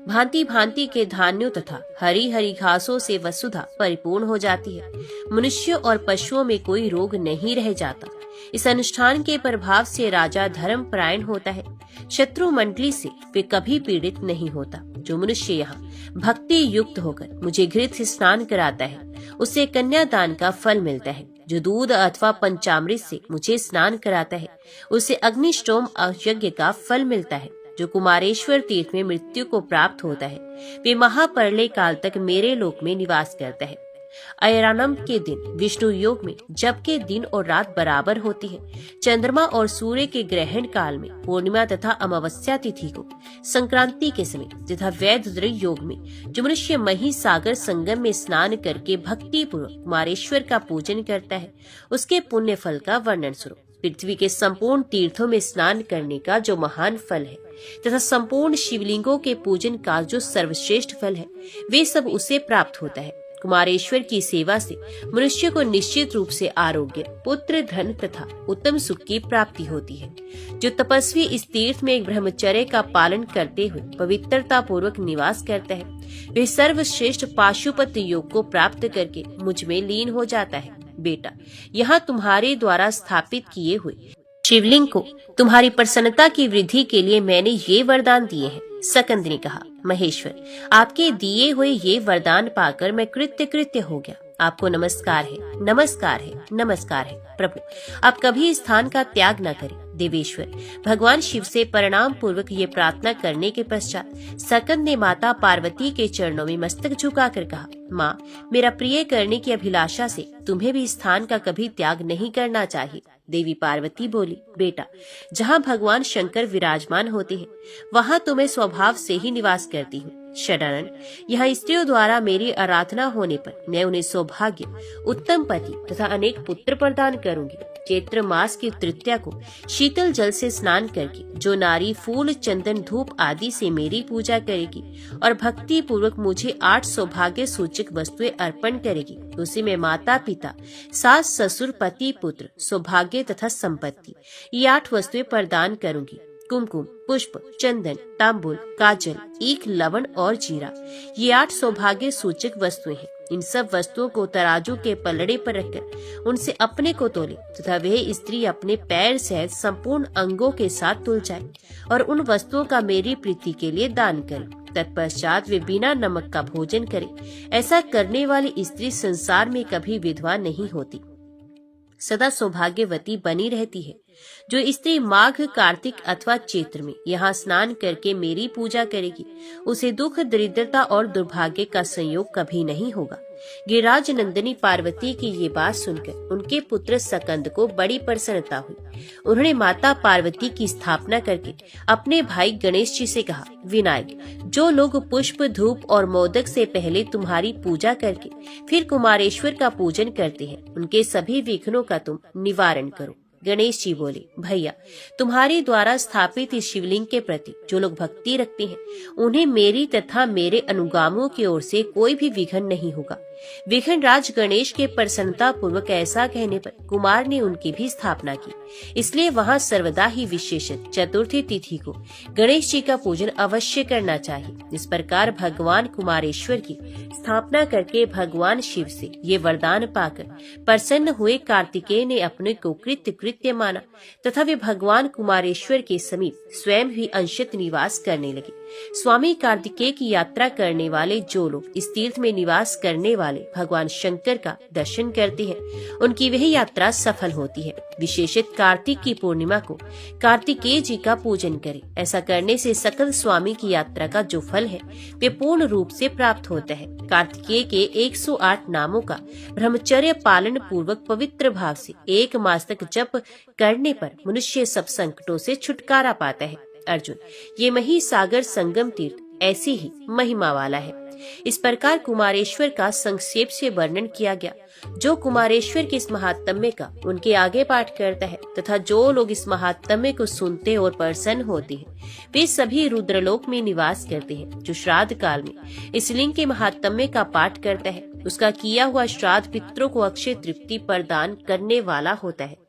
भांति भांति के धान्यों तथा हरी हरी घासों से वसुधा परिपूर्ण हो जाती है। मनुष्यों और पशुओं में कोई रोग नहीं रह जाता। इस अनुष्ठान के प्रभाव से राजा धर्म परायण होता है। शत्रु मंडली से वे कभी पीड़ित नहीं होता। जो मनुष्य यहाँ भक्ति युक्त होकर मुझे घृत स्नान कराता है, उसे कन्यादान का फल मिलता है। जो दूध अथवा पंचामृत से मुझे स्नान कराता है, उसे अग्निष्टोम यज्ञ का फल मिलता है। जो कुमारेश्वर तीर्थ में मृत्यु को प्राप्त होता है, वे महाप्रलय काल तक मेरे लोक में निवास करता है। अयरानम के दिन विष्णु योग में जब के दिन और रात बराबर होती है। चंद्रमा और सूर्य के ग्रहण काल में पूर्णिमा तथा अमावस्या तिथि को संक्रांति के समय तथा वैध योग में जो मनुष्य मही सागर संगम में स्नान करके भक्ति पूर्वक कुमारेश्वर का पूजन करता है, उसके पुण्य फल का वर्णन स्वरूप पृथ्वी के संपूर्ण तीर्थों में स्नान करने का जो महान फल है तथा संपूर्ण शिवलिंगों के पूजन का जो सर्वश्रेष्ठ फल है, वे सब उसे प्राप्त होता है। कुमारेश्वर की सेवा से मनुष्य को निश्चित रूप से आरोग्य, पुत्र, धन तथा उत्तम सुख की प्राप्ति होती है। जो तपस्वी इस तीर्थ में एक ब्रह्मचर्य का पालन करते हुए पवित्रता पूर्वक निवास करता है, वे सर्वश्रेष्ठ पाशुपत योग को प्राप्त करके मुझ में लीन हो जाता है। बेटा, यहाँ तुम्हारे द्वारा स्थापित किए हुए शिवलिंग को तुम्हारी प्रसन्नता की वृद्धि के लिए मैंने ये वरदान दिए हैं। सकंद ने कहा, महेश्वर, आपके दिए हुए ये वरदान पाकर मैं कृत्य हो गया। आपको नमस्कार है, नमस्कार है, नमस्कार है। प्रभु, आप कभी स्थान का त्याग न करें। देवेश्वर भगवान शिव से प्रणाम पूर्वक ये प्रार्थना करने के पश्चात सकंद ने माता पार्वती के चरणों में मस्तक झुकाकर कहा, माँ, मेरा प्रिय करने की अभिलाषा से तुम्हें भी स्थान का कभी त्याग नहीं करना चाहिए। देवी पार्वती बोली, बेटा, जहाँ भगवान शंकर विराजमान होते हैं, वहाँ तो मैं स्वभाव से ही निवास करती हूँ। शरणानन, यहाँ स्त्रियों द्वारा मेरी आराधना होने पर मैं उन्हें सौभाग्य, उत्तम पति तथा अनेक पुत्र प्रदान करूंगी। चैत्र मास की तृतीया को शीतल जल से स्नान करके जो नारी फूल, चंदन, धूप आदि से मेरी पूजा करेगी और भक्ति पूर्वक मुझे 8 सौभाग्य सूचक वस्तुएं अर्पण करेगी, उसे मैं माता, पिता, सास, ससुर, पति, पुत्र, सौभाग्य तथा संपत्ति ये 8 वस्तुएं प्रदान करूंगी। कुमकुम, पुष्प, चंदन, तांबुल, काजल, ईख, लवण और जीरा ये 8 सौभाग्य सूचक वस्तुएं हैं। इन सब वस्तुओं को तराजू के पलड़े पर रखकर उनसे अपने को तोले तथा वह स्त्री अपने पैर सहित संपूर्ण अंगों के साथ तुल जाए और उन वस्तुओं का मेरी प्रीति के लिए दान करे। तत्पश्चात वे बिना नमक का भोजन करे। ऐसा करने वाली स्त्री संसार में कभी विधवा नहीं होती, सदा सौभाग्यवती बनी रहती है। जो स्त्री माघ, कार्तिक अथवा चैत्र में यहाँ स्नान करके मेरी पूजा करेगी, उसे दुख, दरिद्रता और दुर्भाग्य का संयोग कभी नहीं होगा। गिरिराज नंदिनी पार्वती की ये बात सुनकर उनके पुत्र सकंद को बड़ी प्रसन्नता हुई। उन्होंने माता पार्वती की स्थापना करके अपने भाई गणेश जी से कहा, विनायक, जो लोग पुष्प, धूप और मोदक से पहले तुम्हारी पूजा करके फिर कुमारेश्वर का पूजन करते हैं, उनके सभी विघ्नों का तुम निवारण करो। गणेश जी बोले, भैया, तुम्हारे द्वारा स्थापित इस शिवलिंग के प्रति जो लोग भक्ति रखते हैं, उन्हें मेरी तथा मेरे अनुगामियों की ओर से कोई भी विघ्न नहीं होगा। विघ्न राज गणेश के प्रसन्नता पूर्वक ऐसा कहने पर कुमार ने उनकी भी स्थापना की। इसलिए वहाँ सर्वदा ही विशेषत चतुर्थी तिथि को गणेश जी का पूजन अवश्य करना चाहिए। इस प्रकार भगवान कुमारेश्वर की स्थापना करके भगवान शिव से ये वरदान पाकर प्रसन्न हुए कार्तिकेय ने अपने को कृत्य माना तथा वे भगवान कुमारेश्वर के समीप स्वयं ही अंशत निवास करने लगे। स्वामी कार्तिकेय की यात्रा करने वाले जो लोग इस तीर्थ में निवास करने वाले भगवान शंकर का दर्शन करते हैं, उनकी वह यात्रा सफल होती है। विशेषित कार्तिक की पूर्णिमा को कार्तिकेय जी का पूजन करें। ऐसा करने से सकल स्वामी की यात्रा का जो फल है वे पूर्ण रूप से प्राप्त होता है। कार्तिकेय के 108 नामों का ब्रह्मचर्य पालन पूर्वक पवित्र भाव से 1 मास तक जप करने पर मनुष्य सब संकटों से छुटकारा पाता है। अर्जुन, ये महिसागर संगम तीर्थ ऐसी ही महिमा वाला है। इस प्रकार कुमारेश्वर का संक्षेप से वर्णन किया गया। जो कुमारेश्वर के इस महात्म्य का उनके आगे पाठ करता है तथा जो लोग इस महात्म्य को सुनते और प्रसन्न होते हैं, वे सभी रुद्रलोक में निवास करते हैं। जो श्राद्ध काल में इस लिंग के महात्म्य का पाठ करता है, उसका किया हुआ श्राद्ध पितरों को अक्षय तृप्ति प्रदान करने वाला होता है।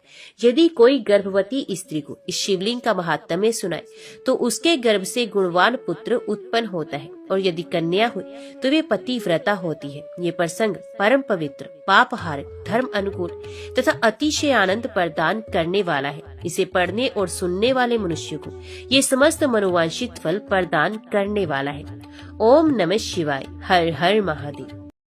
यदि कोई गर्भवती स्त्री को इस शिवलिंग का महात्म्य सुनाए तो उसके गर्भ से गुणवान पुत्र उत्पन्न होता है, और यदि कन्या हुई तो वे पतिव्रता होती है। ये प्रसंग परम पवित्र, पापहारक, धर्म अनुकूल तथा अतिशय आनंद प्रदान करने वाला है। इसे पढ़ने और सुनने वाले मनुष्य को ये समस्त मनोवांछित फल प्रदान करने वाला है। ओम नमः शिवाय। हर हर महादेव।